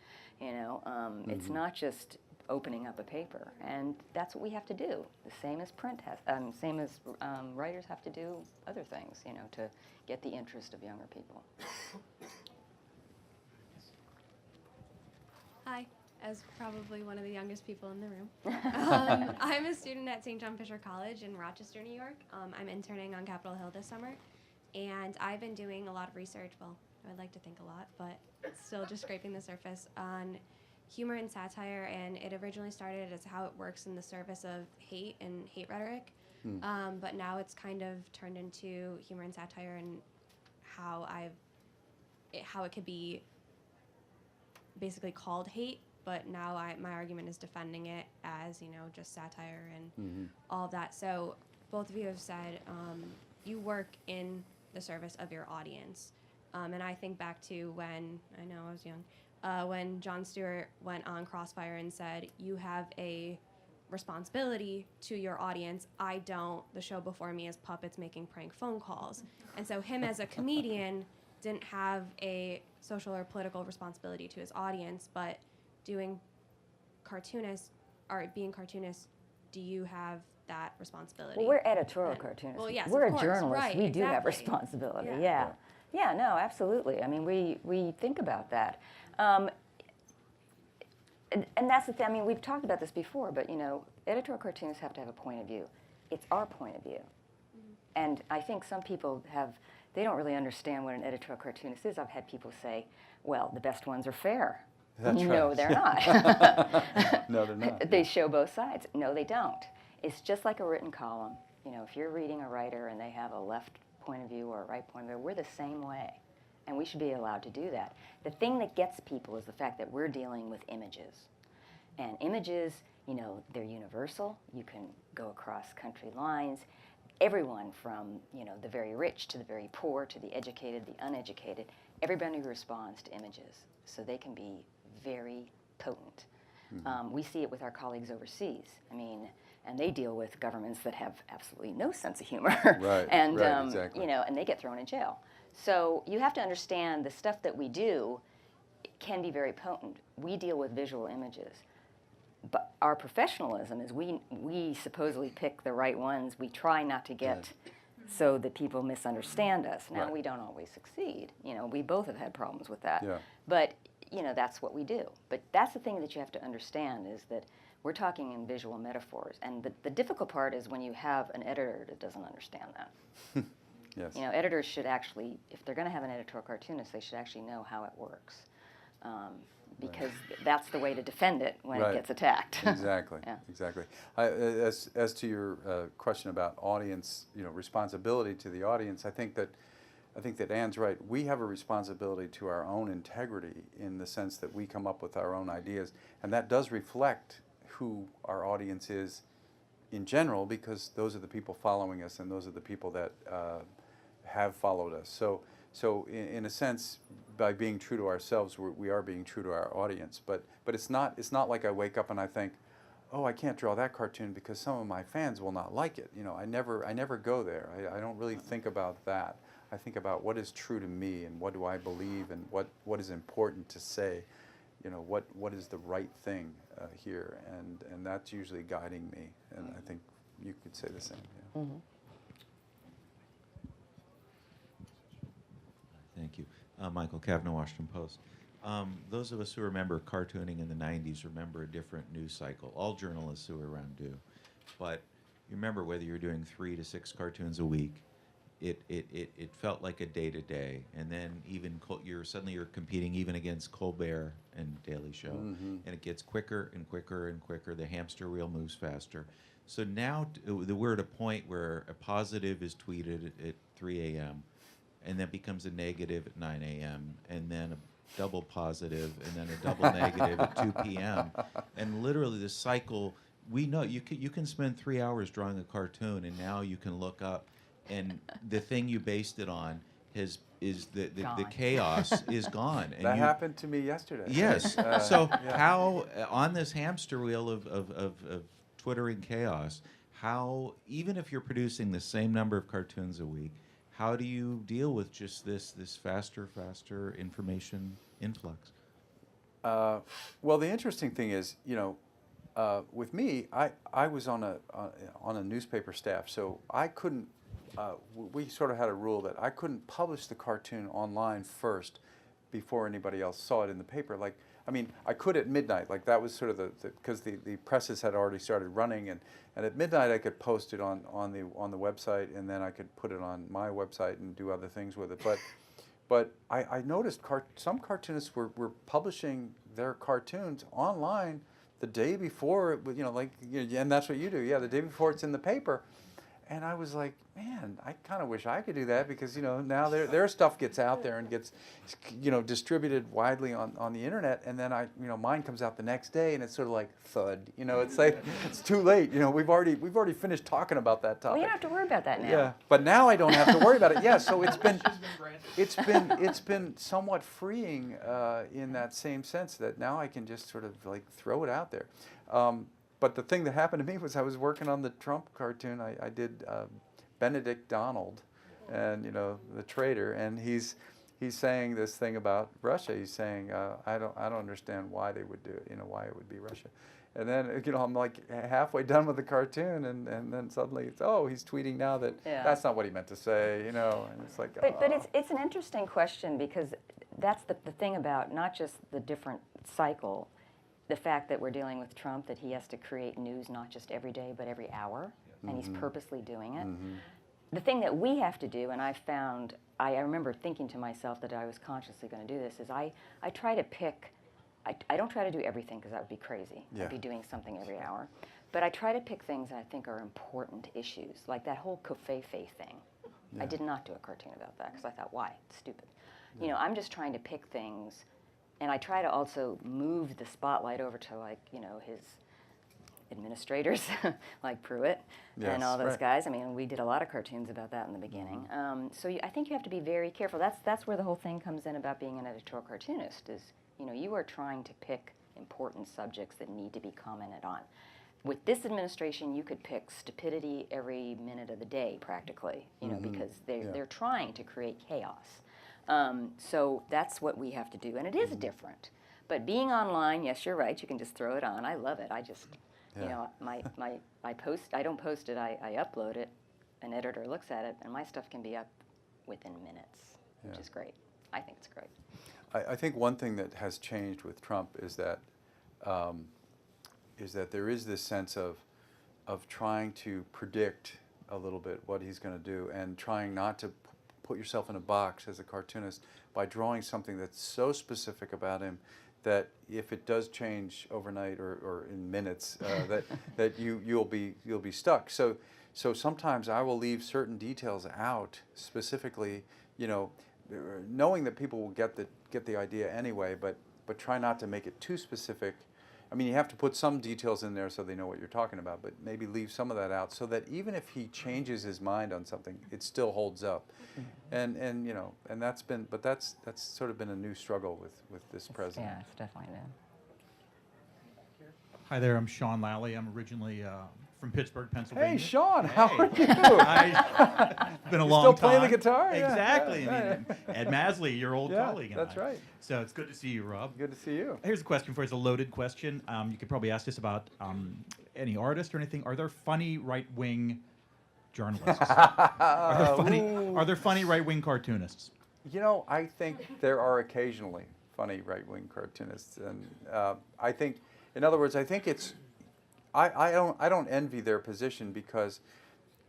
You know, it's not just opening up a paper, and that's what we have to do. The same as print has, same as writers have to do other things, you know, to get the interest of younger people. Hi, as probably one of the youngest people in the room. I'm a student at St. John Fisher College in Rochester, New York. I'm interning on Capitol Hill this summer, and I've been doing a lot of research, well, I'd like to think a lot, but still just scraping the surface on humor and satire, and it originally started as how it works in the service of hate and hate rhetoric, but now it's kind of turned into humor and satire and how it could be basically called hate, but now my argument is defending it as, you know, just satire and all of that. So both of you have said you work in the service of your audience. And I think back to when, I know I was young, when Jon Stewart went on Crossfire and said, you have a responsibility to your audience. I don't. The show before me is puppets making prank phone calls. And so him as a comedian didn't have a social or political responsibility to his audience, but doing cartoonist, or being cartoonist, do you have that responsibility? Well, we're editorial cartoonists. Well, yes, we're of course, a journalist. right, We do have exactly. responsibility. Yeah. Yeah, no, absolutely. I mean, we think about that. And that's the thing. I mean, we've talked about this before, but, you know, editorial cartoonists have to have a point of view. It's our point of view. And I think some people they don't really understand what an editorial cartoonist is. I've had people say, well, the best ones are fair. That's No, right. they're not. No, they're not. They show both sides. No, they don't. It's just like a written column. You know, if you're reading a writer and they have a left point of view or a right point of view, we're the same way. And we should be allowed to do that. The thing that gets people is the fact that we're dealing with images. And images, you know, they're universal. You can go across country lines. Everyone from, you know, the very rich to the very poor to the educated, the uneducated, everybody responds to images. So they can be very potent. We see it with our colleagues overseas. I mean, and they deal with governments that have absolutely no sense of humor. Right, And, right, exactly. you know, and they get thrown in jail. So you have to understand the stuff that we do can be very potent. We deal with visual images. But our professionalism is we supposedly pick the right ones. We try not to get so that people misunderstand us. Now, Right. we don't always succeed. You know, we both have had problems with that. Yeah. But, you know, that's what we do. But that's the thing that you have to understand is that we're talking in visual metaphors. And the difficult part is when you have an editor that doesn't understand that. Yes. You know, editors should actually, if they're going to have an editorial cartoonist, they should actually know how it works. Because that's the way to defend it when Right. it gets attacked. Exactly. Yeah. Exactly. As to your question about audience, you know, responsibility to the audience, I think that Anne's right. We have a responsibility to our own integrity in the sense that we come up with our own ideas, and that does reflect who our audience is in general, because those are the people following us, and those are the people that have followed us. So in a sense, by being true to ourselves, we are being true to our audience. But it's not like I wake up and I think, oh, I can't draw that cartoon because some of my fans will not like it. You know, I never go there. I don't really think about that. I think about what is true to me and what do I believe and what is important to say. You know, what is the right thing here, and that's usually guiding me. And I think you could say the same. Yeah. Mm-hmm. Thank you. Michael Kavanaugh, Washington Post. Those of us who remember cartooning in the 90s remember a different news cycle. All journalists who are around do. But you remember whether you're doing 3 to 6 cartoons a week, it felt like a day-to-day. And then even you're competing even against Colbert and Daily Show. Mm-hmm. And it gets quicker and quicker and quicker. The hamster wheel moves faster. So now we're at a point where a positive is tweeted at 3 a.m. and then becomes a negative at 9 a.m. and then a double positive and then a double negative at 2 p.m. And literally the cycle, we know you can spend 3 hours drawing a cartoon and now you can look up and the thing you based it on is the Gone. chaos is gone. And That happened to me yesterday. Yes. Uh, So yeah. how on this hamster wheel of twittering chaos, how even if you're producing the same number of cartoons a week, how do you deal with just this faster information influx? Well, the interesting thing is, with me, I was on a newspaper staff, so I couldn't. We sort of had a rule that I couldn't publish the cartoon online first before anybody else saw it in the paper. Like, I mean, I could at midnight. Like that was sort of because the presses had already started running, and at midnight I could post it on the website, and then I could put it on my website and do other things with it. But I noticed some cartoonists were publishing their cartoons online the day before, and that's what you do, yeah, the day before it's in the paper. And I was like, man, I kind of wish I could do that because, now their stuff gets out there and gets, distributed widely on the internet. And then mine comes out the next day and it's sort of like thud. It's like, it's too late. We've already finished talking about that topic. Well, you don't have to worry about that now. Yeah, but now I don't have to worry about it. Yeah, so it's been somewhat freeing in that same sense that now I can just sort of like throw it out there. But the thing that happened to me was I was working on the Trump cartoon. I did Benedict Donald, and the traitor, and he's saying this thing about Russia. He's saying I don't understand why they would do it. Why it would be Russia. And then I'm like halfway done with the cartoon, and then suddenly he's tweeting now that that's not what he meant to say. And it's like. But it's an interesting question because that's the thing about not just the different cycle. The fact that we're dealing with Trump, that he has to create news not just every day but every hour, and he's purposely doing it. Mm-hmm. The thing that we have to do, and I remember thinking to myself that I was consciously going to do this, is I try to pick, I don't try to do everything because that would be crazy. Yeah. I'd be doing something every hour. But I try to pick things that I think are important issues, like that whole covfefe thing. Yeah. I did not do a cartoon about that because I thought, why? It's stupid. I'm just trying to pick things. And I try to also move the spotlight over to his administrators like Pruitt and all those guys. I mean, we did a lot of cartoons about that in the beginning. So I think you have to be very careful. That's where the whole thing comes in about being an editorial cartoonist is, you are trying to pick important subjects that need to be commented on. With this administration, you could pick stupidity every minute of the day practically, because they're trying to create chaos. So that's what we have to do, and it is different. But being online, yes, you're right. You can just throw it on. I love it. I just, I don't post it. I upload it. An editor looks at it, and my stuff can be up within minutes, which is great. I think it's great. I think one thing that has changed with Trump is that there is this sense of trying to predict a little bit what he's going to do and trying not to put yourself in a box as a cartoonist by drawing something that's so specific about him that if it does change overnight or in minutes, that you'll be stuck. So sometimes I will leave certain details out specifically, knowing that people will get the idea anyway, but try not to make it too specific. I mean, you have to put some details in there so they know what you're talking about, but maybe leave some of that out so that even if he changes his mind on something, it still holds up. And that's sort of been a new struggle with this president. Yeah, it's definitely new. Hi there, I'm Sean Lally. I'm originally from Pittsburgh, Pennsylvania. Hey, Sean, how are you? It's been a long still time. playing the guitar? Yeah, Exactly. yeah, Ed Masley, your old colleague. And that's I. right. So it's good to see you, Rob. Good to see you. Here's a question for you. It's a loaded question. You could probably ask this about any artist or anything. Are there funny right-wing journalists? Are there funny right-wing cartoonists? I think there are occasionally funny right-wing cartoonists, and I think, in other words, I think it's, I don't envy their position, because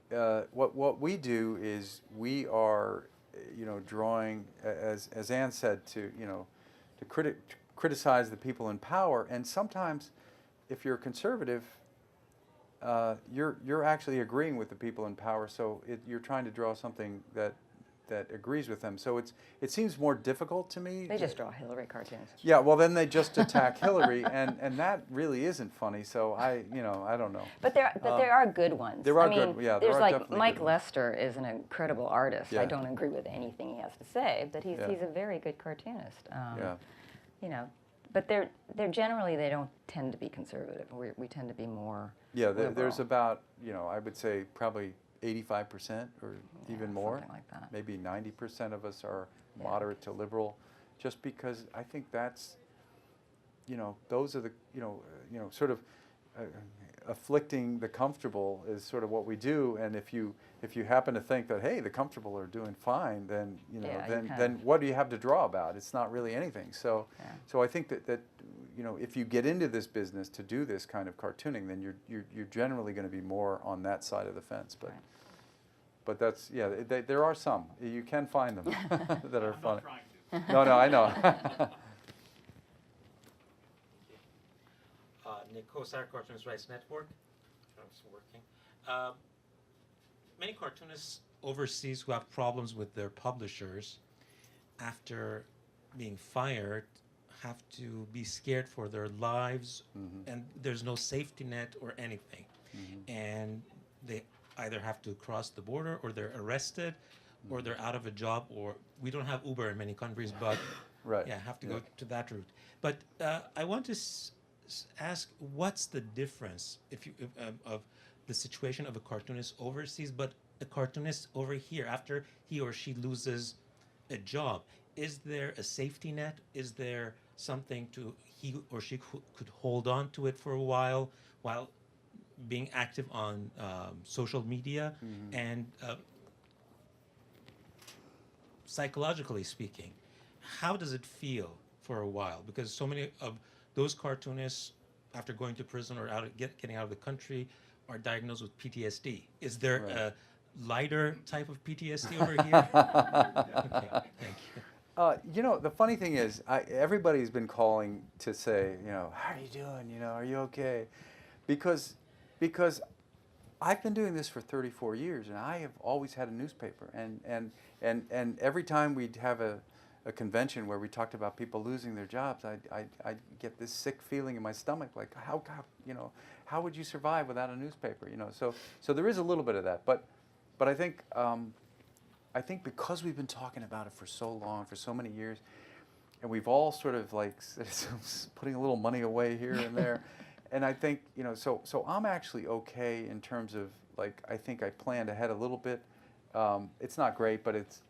what we do is we are, drawing, as Ann said, to criticize the people in power, and sometimes, if you're conservative, you're actually agreeing with the people in power, so you're trying to draw something that agrees with them. So it seems more difficult to me. They just draw Hillary cartoons. Yeah, well then they just attack Hillary, and that really isn't funny. So I don't know. But there are good ones. There are I mean, good, yeah, there there's are like definitely Mike good ones. Lester is an incredible artist. Yeah. I don't agree with anything he has to say, but he's Yeah. a very good cartoonist. Yeah. But they're generally, they don't tend to be conservative. We tend to be more Yeah, liberal. there's about, I would say probably 85% or Yeah, even more. something like that. Maybe 90% of us are Yeah. moderate to liberal, just because I think that's, those are the, sort of afflicting the comfortable is sort of what we do. And if you happen to think that, hey, the comfortable are doing fine, then, Yeah, you then kind then of- what do you have to draw about? It's not really anything. So, Yeah. so I think that if you get into this business to do this kind of cartooning, then you're generally going to be more on that side of the fence. But Right. but that's, yeah, there are some. You can find them that are funny. No, I know. Nick Kosar, Cartoonist Rights Network. It's working. Many cartoonists overseas who have problems with their publishers after being fired have to be scared for their lives, and there's no safety net or anything. And they either have to cross the border, or they're arrested, or they're out of a job, or we don't have Uber in many countries, but Right. yeah, have to go to that route. But I want to ask, what's the difference of the situation of a cartoonist overseas, but a cartoonist over here after he or she loses a job? Is there a safety net? Is there something he or she could hold on to it for a while being active on social media? And psychologically speaking, how does it feel for a while? Because so many of those cartoonists, after going to prison or getting out of the country, are diagnosed with PTSD. Is there Right. a lighter type of PTSD over here? Okay, thank you. The funny thing is, everybody's been calling to say, how are you doing? Are you okay? Because I've been doing this for 34 years, and I have always had a newspaper. And every time we'd have a convention where we talked about people losing their jobs, I'd get this sick feeling in my stomach, like how would you survive without a newspaper? So there is a little bit of that, but I think because we've been talking about it for so long, for so many years, and we've all sort of like putting a little money away here and there, and I think so I'm actually okay in terms of, like, I think I planned ahead a little bit. It's not great, but it's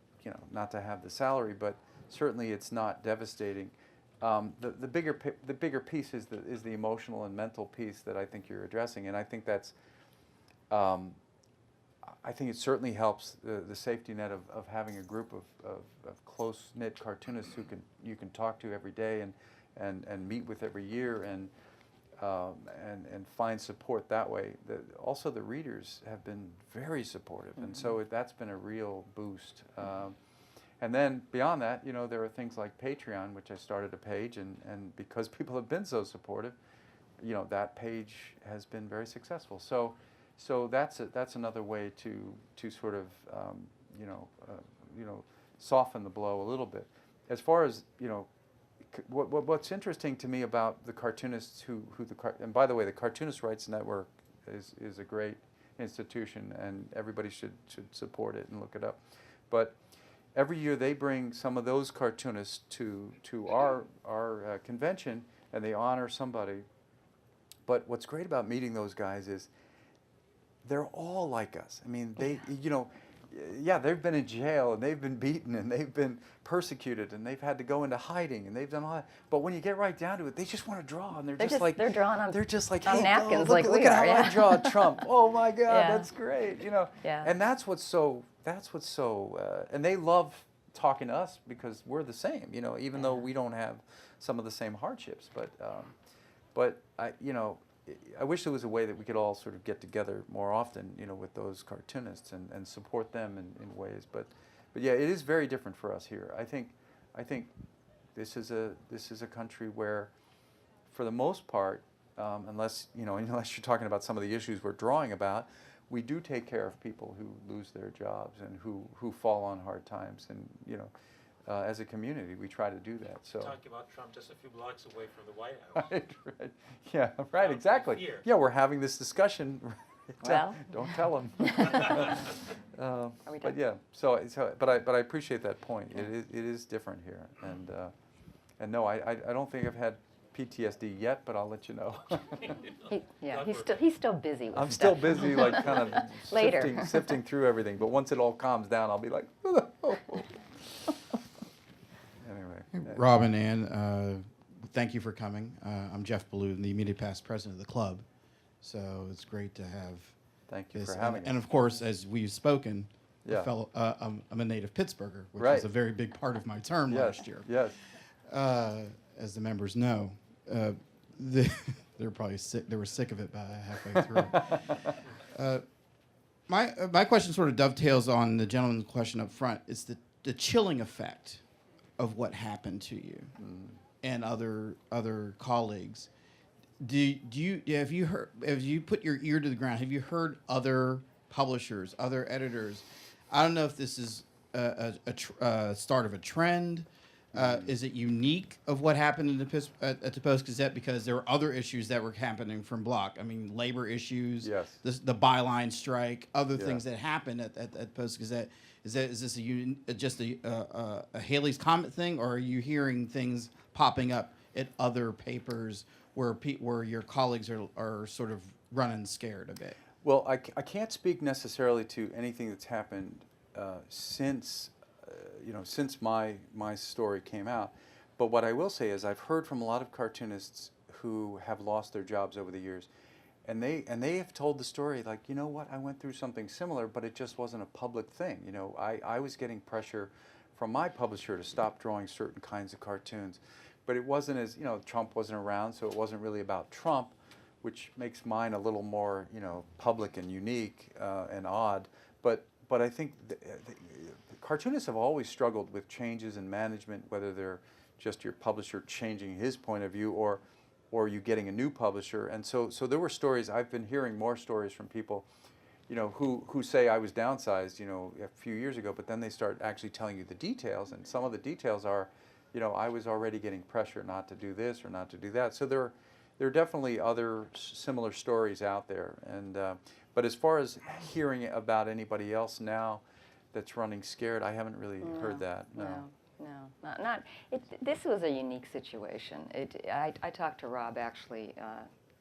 not to have the salary, but certainly it's not devastating. The bigger piece is the emotional and mental piece that I think you're addressing, and I think that's I think it certainly helps the safety net of having a group of close-knit cartoonists who you can talk to every day and meet with every year and find support that way. Also, the readers have been very supportive, and so that's been a real boost. And then beyond that, there are things like Patreon, which I started a page, and because people have been so supportive, that page has been very successful. So that's another way to sort of soften the blow a little bit. As far as what's interesting to me about the cartoonists and by the way, the Cartoonist Rights Network is a great institution, and everybody should support it and look it up. But every year they bring some of those cartoonists to our convention, and they honor somebody. But what's great about meeting those guys is they're all like us. I mean, they've been in jail, and they've been beaten, and they've been persecuted, and they've had to go into hiding, and they've done all that. But when you get right down to it, they just want to draw, and they're just like, they're drawing on they're just like, on hey, napkins look, like look we at are, how yeah. I draw Trump. Oh my God, Yeah. that's great. Yeah. And that's what's so. And they love talking to us because we're the same, you know, even though we don't have some of the same hardships. But I wish there was a way that we could all sort of get together more often, you know, with those cartoonists and support them in ways. But yeah, it is very different for us here. I think this is a country where, for the most part, unless you're talking about some of the issues we're drawing about, we do take care of people who lose their jobs and who fall on hard times. And as a community, we try to do that. So Talking about Trump just a few blocks away from the White House. right. Yeah, right, exactly. Fear. Yeah, we're having this discussion. Well. Don't tell them. Are we But done? yeah, but I appreciate that point. It is different here, and no, I don't think I've had PTSD yet, but I'll let you know. He's still busy with I'm stuff. still busy, like kind of Later. sifting through everything. But once it all calms down, I'll be like, anyway. Rob and Ann, thank you for coming. I'm Jeff Ballou, the immediate past president of the club. So it's great to have Thank you this. for having and us. of course, as we've spoken, Yeah. I'm a native Pittsburgher, which Right. was a very big part of my term Yes. last year. Yes. As the members know, they're probably sick. They were sick of it by halfway through. My question sort of dovetails on the gentleman's question up front. It's the chilling effect of what happened to you and other colleagues. Have you put your ear to the ground? Have you heard other publishers, other editors? I don't know if this is a start of a trend. Is it unique of what happened in at the Post-Gazette because there were other issues that were happening from Block? I mean, labor issues, Yes. the byline strike, other Yeah. things that happened at Post-Gazette. Is this just a Haley's Comet thing, or are you hearing things popping up at other papers where your colleagues are sort of running scared a bit? Well, I can't speak necessarily to anything that's happened since my story came out. But what I will say is I've heard from a lot of cartoonists who have lost their jobs over the years, and they have told the story like, you know what, I went through something similar, but it just wasn't a public thing. You know, I was getting pressure from my publisher to stop drawing certain kinds of cartoons, but it wasn't as, Trump wasn't around, so it wasn't really about Trump, which makes mine a little more, public and unique and odd. But I think the cartoonists have always struggled with changes in management, whether they're just your publisher changing his point of view or you getting a new publisher. And so there were stories, I've been hearing more stories from people, who say I was downsized, a few years ago, but then they start actually telling you the details, and some of the details are, I was already getting pressure not to do this or not to do that. So there are definitely other similar stories out there. And but as far as hearing about anybody else now that's running scared, I haven't really heard that. No. Not. This was a unique situation. I talked to Rob actually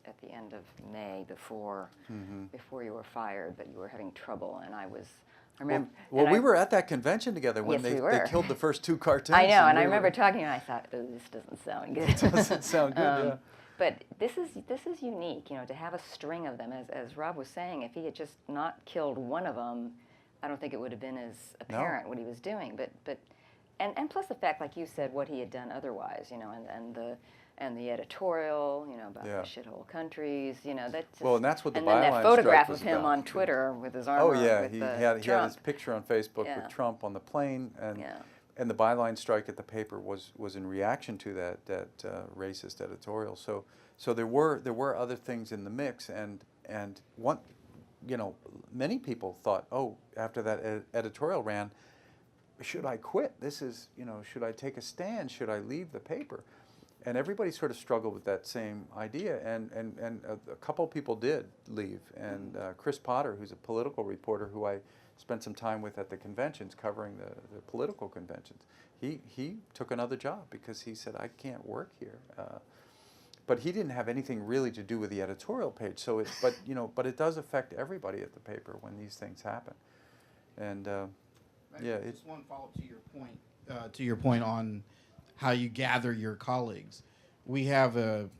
at the end of May before you were fired, that you were having trouble, and I remember. Well, we were at that convention together when Yes, we they were. killed the first two cartoons. I know, and I we remember were- talking to him, and I thought, oh, this doesn't sound good. It doesn't sound good, yeah. But this is unique, to have a string of them. As Rob was saying, if he had just not killed one of them, I don't think it would have been as apparent what he was doing. And plus the fact, like you said, what he had done otherwise, and the editorial, about the shithole countries, that's just, Well, and that's what the and then byline that photograph strike was of him about. on Twitter with his arm Oh around yeah, with he the had his Trump. picture on Facebook Yeah. with Trump on the plane, and Yeah. and the byline strike at the paper was in reaction to that racist editorial. So there were other things in the mix, and one, many people thought, oh, after that editorial ran, should I quit? This is, should I take a stand? Should I leave the paper? And everybody sort of struggled with that same idea, and a couple people did leave. And Chris Potter, who's a political reporter who I spent some time with at the conventions, covering the political conventions, he took another job because he said, I can't work here. But he didn't have anything really to do with the editorial page. So but it does affect everybody at the paper when these things happen. And Just one follow-up to your point on how you gather your colleagues. We have a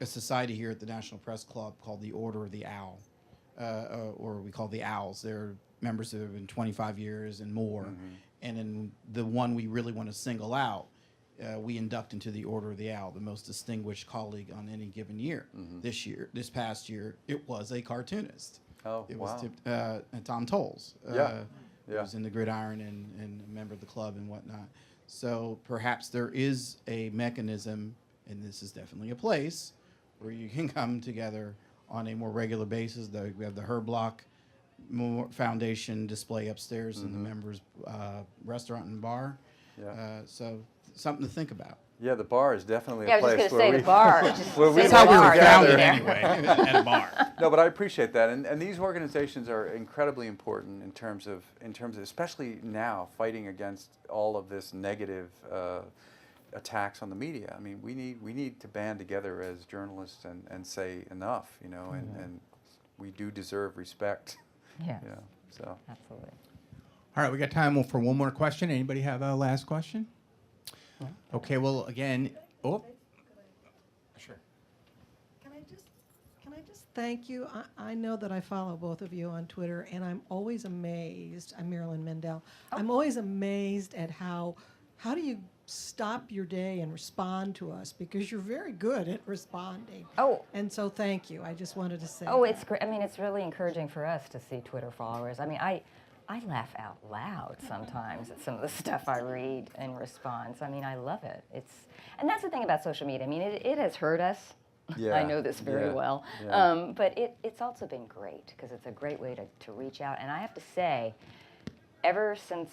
society here at the National Press Club called the Order of the Owl, or we call the Owls. They're members that have been 25 years and more. And then the one we really want to single out, we induct into the Order of the Owl, the most distinguished colleague on any given year. This past year, it was a cartoonist. Oh, It wow. was Tom Tolles. Yeah. Who was in the Gridiron and a member of the club and whatnot. So perhaps there is a mechanism, and this is definitely a place, where you can come together on a more regular basis. We have the Herb Block Foundation display upstairs in the members' restaurant and bar. Yeah. So something to think about. Yeah, the bar is definitely Yeah, a I was place just going where to say the bar. Just where we say That's how the we bar, were yeah. founded Yeah. anyway, at a bar. No, but I appreciate that, and these organizations are incredibly important in terms of especially now fighting against all of this negative attacks on the media. I mean, we need to band together as journalists and say enough, you know, and we do deserve respect. Yeah, You know, so. absolutely. All right, we got time for one more question. Anybody have a last question? Okay, well, again, sure. Can I just thank you? I know that I follow both of you on Twitter, and I'm always amazed. I'm Marilyn Mendel. I'm always amazed at how do you stop your day and respond to us, because you're very good at responding. Oh. And so thank you. I just wanted to say Oh, that. it's great. I mean, it's really encouraging for us to see Twitter followers. I mean, I laugh out loud sometimes at some of the stuff I read in response. I mean, I love it. And that's the thing about social media. I mean, it has hurt us. Yeah, I know this very yeah, well. yeah. But it's also been great, because it's a great way to reach out. And I have to say, ever since,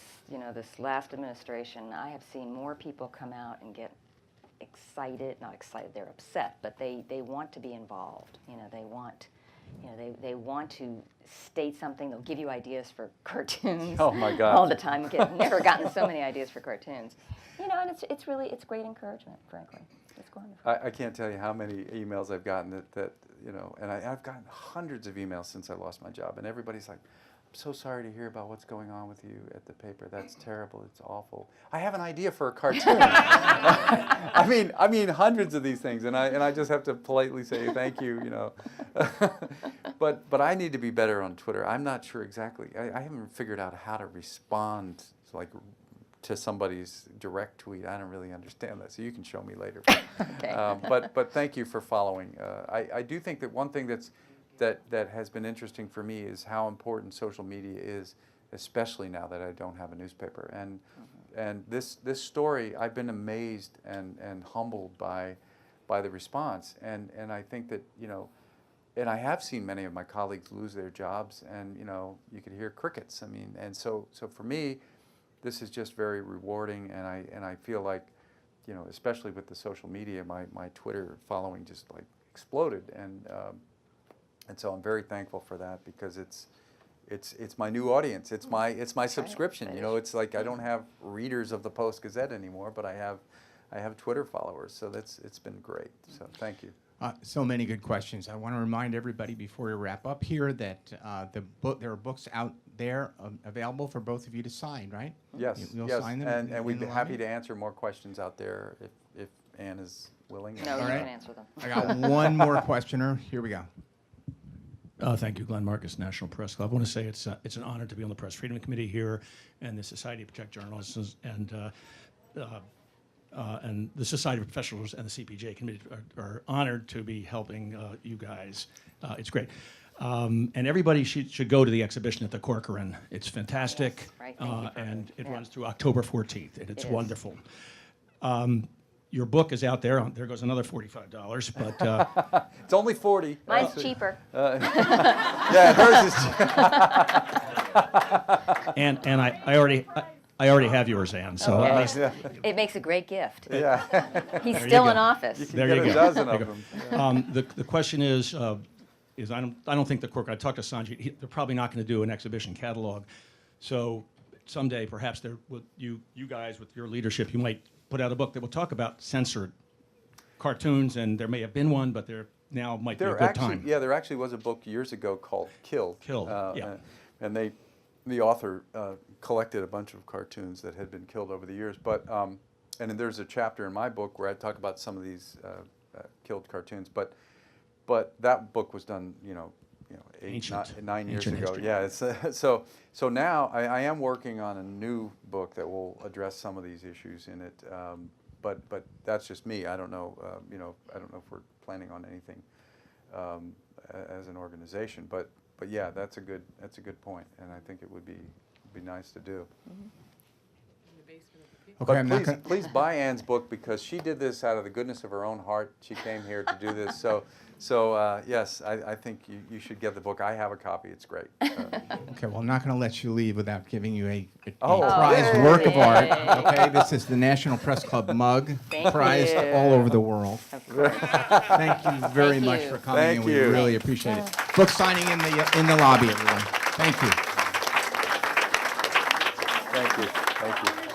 this last administration, I have seen more people come out and get excited. Not excited, they're upset, but they want to be involved. They want to state something. They'll give you ideas for cartoons. Oh my God. All the time. Never gotten so many ideas for cartoons. And it's great encouragement, frankly. It's wonderful. I can't tell you how many emails I've gotten that and I've gotten hundreds of emails since I lost my job, and everybody's like, "I'm so sorry to hear about what's going on with you at the paper. That's terrible. It's awful. I have an idea for a cartoon." I mean hundreds of these things, and I just have to politely say thank you, But I need to be better on Twitter. I'm not sure exactly. I haven't figured out how to respond to somebody's direct tweet. I don't really understand that, so you can show me later. Okay. But thank you for following. I do think that one thing that has been interesting for me is how important social media is, especially now that I don't have a newspaper. And this story, I've been amazed and humbled by the response. And I think that, and I have seen many of my colleagues lose their jobs, and you could hear crickets. I mean, and so for me, this is just very rewarding, and I feel like, especially with the social media, my Twitter following just exploded, and so I'm very thankful for that, because it's my new audience. It's my subscription. It's like I don't have readers of the Post-Gazette anymore, but I have Twitter followers. So it's been great. So thank you. So many good questions. I want to remind everybody before we wrap up here that there are books out there available for both of you to sign, right? Yes, You'll yes, sign them and in we'd the be happy lobby? to answer more questions out there if Ann is willing. No, you All right. can answer them. I got one more questioner. Here we go. Thank you, Glenn Marcus, National Press Club. I want to say it's an honor to be on the Press Freedom Committee here, and the Society to Protect Journalists, and the Society of Professionals and the CPJ Committee are honored to be helping you guys. It's great. And everybody should go to the exhibition at the Corcoran. It's fantastic, Yes, right. Thank you for and it yeah. runs through October 14th, and it's It is. wonderful. Your book is out there. There goes another $45, but It's only 40. Mine's cheaper. Yeah, hers is. and I already have yours, Ann. So Okay. at least It makes a great gift. Yeah. He's There you still go. in office. You can There get you a go. dozen There of you them. go. The question is I don't think the Corcoran. I talked to Sanjay. They're probably not going to do an exhibition catalog. So someday, perhaps you guys with your leadership, you might put out a book that will talk about censored cartoons, and there may have been one, but there now might be a good time. Yeah, there actually was a book years ago called Killed. Killed, yeah. And the author collected a bunch of cartoons that had been killed over the years. But and then there's a chapter in my book where I talk about some of these killed cartoons. But that book was done, Ancient. 9 years Ancient ago. history. Yeah, it's so now I am working on a new book that will address some of these issues in it. But that's just me. I don't know. I don't know if we're planning on anything as an organization. But yeah, that's a good point, and I think it would be nice to do. Okay, I'm not But gonna, please buy Ann's book, because she did this out of the goodness of her own heart. She came here to do this. So yes, I think you should get the book. I have a copy. It's great. okay, well, I'm not going to let you leave without giving you a Oh, prized yay. work of art. Okay, this is the National Press Club mug, Thank prized you. all over the world. Of course. Thank you very Thank much you. for coming, Thank and we you. really appreciate it. Book signing in the lobby, everyone. Thank you. Thank you. Thank you.